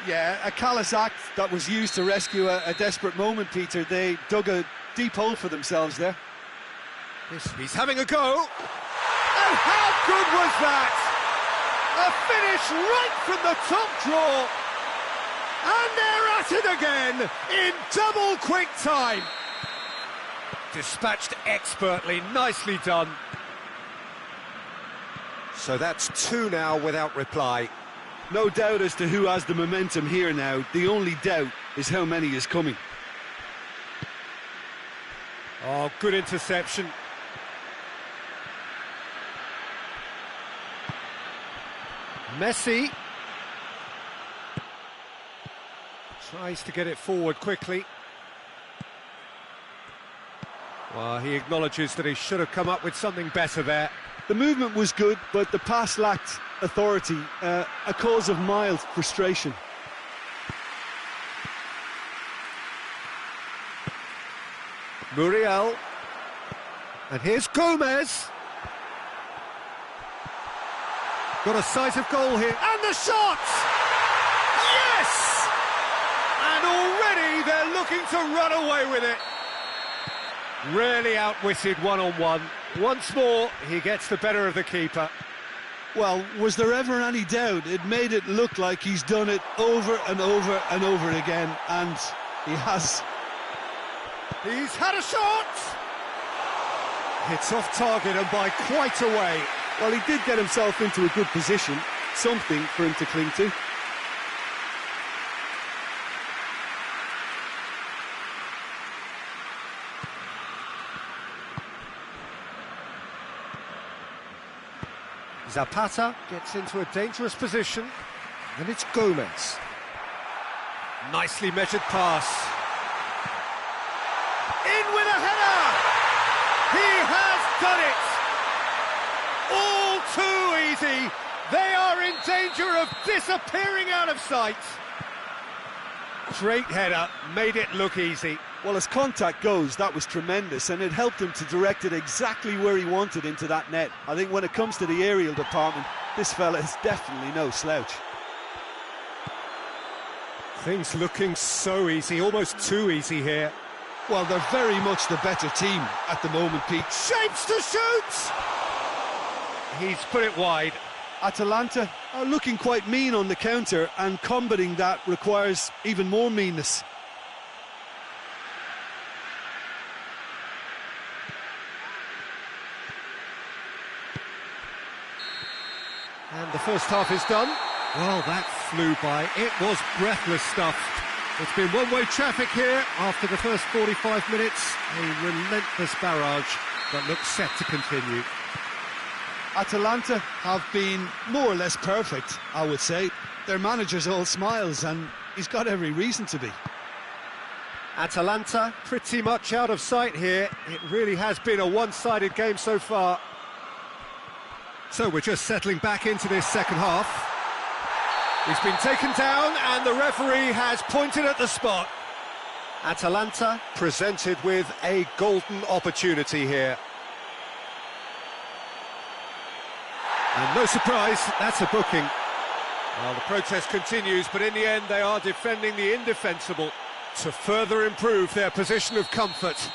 Yeah, a callous act that was used to rescue a desperate moment, Peter. They dug a deep hole for themselves there. He's having a go. And how good was that? A finish right from the top draw. And they're at it again in double quick time. Dispatched expertly, nicely done. So that's 2 now without reply. No doubt as to who has the momentum here now. The only doubt is how many is coming. Oh, good interception. Messi tries to get it forward quickly. Well, he acknowledges that he should have come up with something better there. The movement was good, but the pass lacked authority, a cause of mild frustration. Muriel. And here's Gomez. Got a sight of goal here. And the shot! Yes! And already they're looking to run away with it. Really outwitted one-on-one. Once more, he gets the better of the keeper. Well, was there ever any doubt? It made it look like he's done it over and over and over again, and he has. He's had a shot! It's off target and by quite a way. Well, he did get himself into a good position, something for him to cling to. Zapata gets into a dangerous position, and it's Gomez. Nicely measured pass. In with a header! He has done it! All too easy! They are in danger of disappearing out of sight. Great header, made it look easy. Well, as contact goes, that was tremendous, and it helped him to direct it exactly where he wanted into that net. I think when it comes to the aerial department, this fella is definitely no slouch. Things looking so easy, almost too easy here. Well, they're very much the better team at the moment, Pete. Shapes to shoot! He's put it wide. Atalanta are looking quite mean on the counter, and combating that requires even more meanness. And the first half is done. Well, that flew by. It was breathless stuff. It's been one-way traffic here after the first 45 minutes. A relentless barrage that looks set to continue. Atalanta have been more or less perfect, I would say. Their manager's all smiles, and he's got every reason to be. Atalanta pretty much out of sight here. It really has been a one-sided game so far. So we're just settling back into this second half. He's been taken down and the referee has pointed at the spot. Atalanta presented with a golden opportunity here. And no surprise, that's a booking. Well, the protest continues, but in the end they are defending the indefensible to further improve their position of comfort.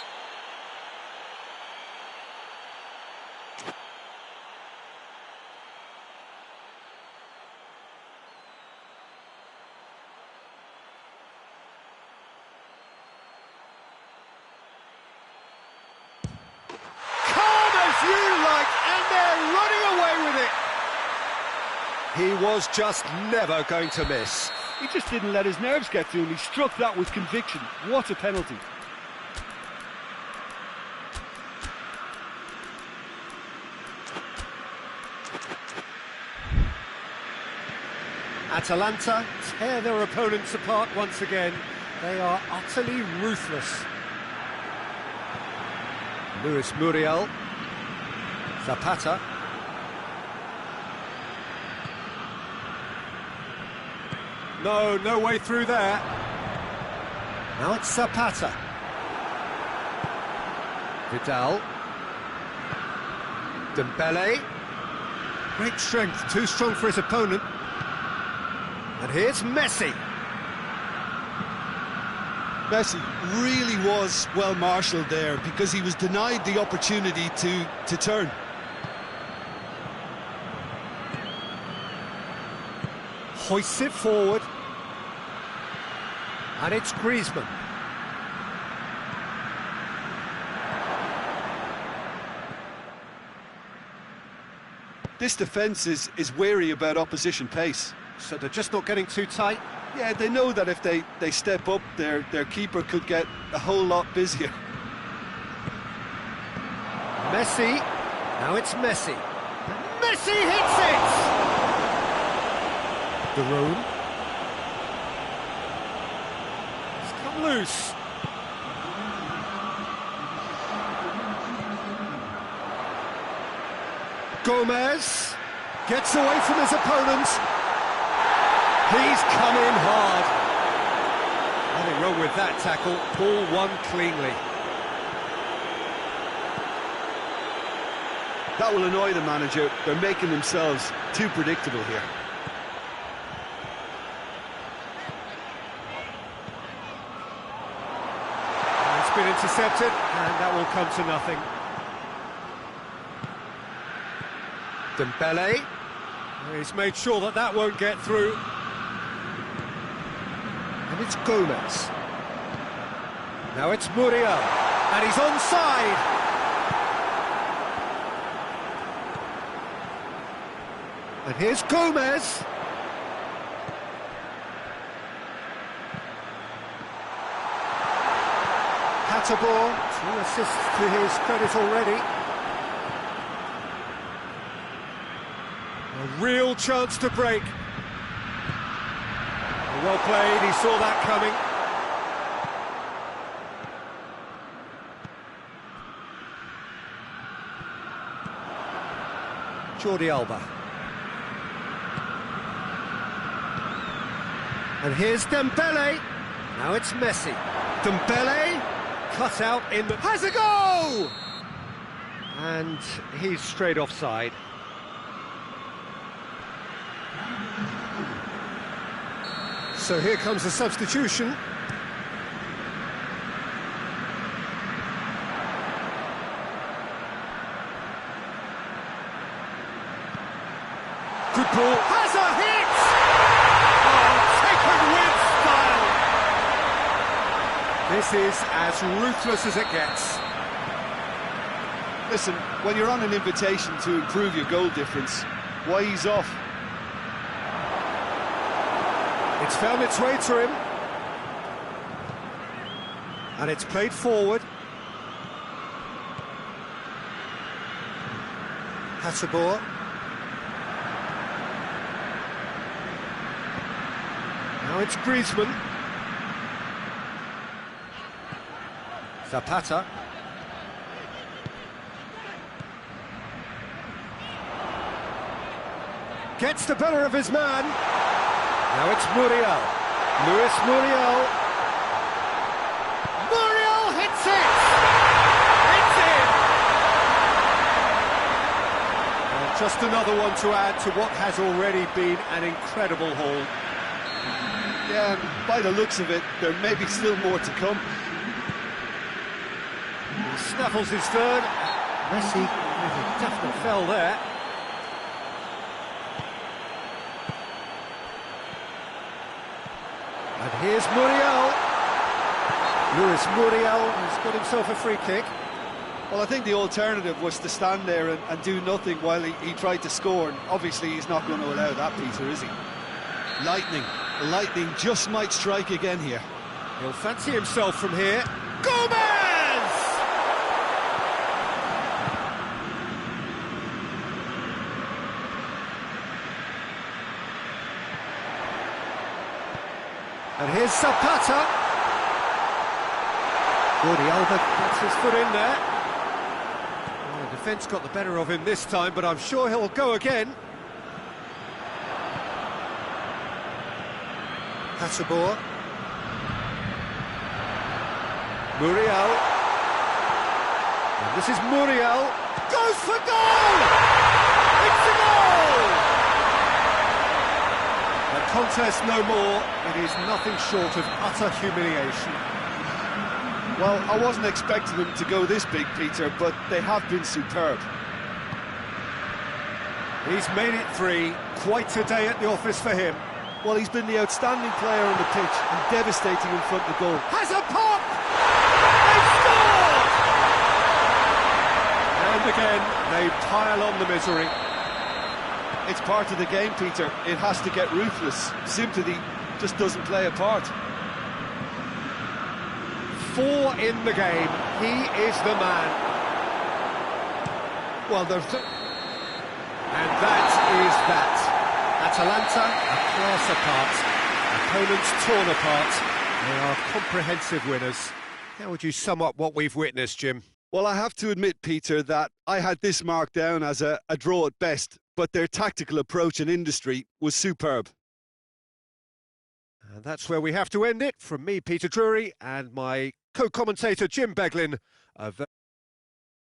He was just never going to miss. He just didn't let his nerves get to him. He struck that with conviction. What a penalty. Atalanta tear their opponents apart once again. They are utterly ruthless. Luis Muriel. Zapata. No way through there. Now it's Zapata. Vidal. Dembele. Great strength, too strong for his opponent. And here's Messi. Messi really was well marshalled there because he was denied the opportunity to turn. Hoists it forward. And it's Griezmann. This defence is wary about opposition pace. So they're just not getting too tight. Yeah, they know that if they step up, their keeper could get a whole lot busier. Messi. Now it's Messi. Messi hits it! The room. It's come loose. Gomez gets away from his opponent. He's come in hard. Nothing wrong with that tackle. Ball won cleanly. That will annoy the manager. They're making themselves too predictable here. It's been intercepted, and that will come to nothing. Dembele. He's made sure that that won't get through. And it's Gomez. Now it's Muriel. And he's onside. And here's Gomez. Hatterborn, 2 assists to his credit already. A real chance to break. Well played, he saw that coming. Jordi Alba. And here's Dembele. Now it's Messi. Dembele, cut out in the... Has a goal! And he's straight offside. So here comes the substitution. Good ball. Has a hit! Oh, taken with style. This is as ruthless as it gets. Listen, when you're on an invitation to improve your goal difference, why ease off? It's found its way to him. And it's played forward. Hatterborn. Now it's Griezmann. Zapata. Gets the better of his man. Now it's Muriel. Luis Muriel. Muriel hits it! It's in! Just another one to add to what has already been an incredible haul. Yeah, and by the looks of it, there may be still more to come. He snaffles his third. Messi with a definite fell there. And here's Muriel. Luis Muriel has got himself a free kick. Well, I think the alternative was to stand there and do nothing while he tried to score. And obviously, he's not going to allow that, Peter, is he? Lightning just might strike again here. He'll fancy himself from here. Gomez! And here's Zapata. Jordi Alba gets his foot in there. Well, the defence got the better of him this time, but I'm sure he'll go again. Hatterborn. Muriel. And this is Muriel. goes for goal! It's a goal! The contest no more. It is nothing short of utter humiliation. Well, I wasn't expecting them to go this big, Peter, but they have been superb. He's made it 3. Quite a day at the office for him. Well, he's been the outstanding player on the pitch and devastating in front of goal. Has a pop! They've scored! And again, they pile on the misery. It's part of the game, Peter. It has to get ruthless. Sympathy just doesn't play a part. 4 in the game. He is the man. Well, and that is that. Atalanta, a class apart. Opponents torn apart. They are comprehensive winners. How would you sum up what we've witnessed, Jim? Well, I have to admit, Peter, that I had this marked down as a draw at best, but their tactical approach and industry was superb. And that's where we have to end it. From me, Peter Drury, and my co-commentator, Jim Beglin.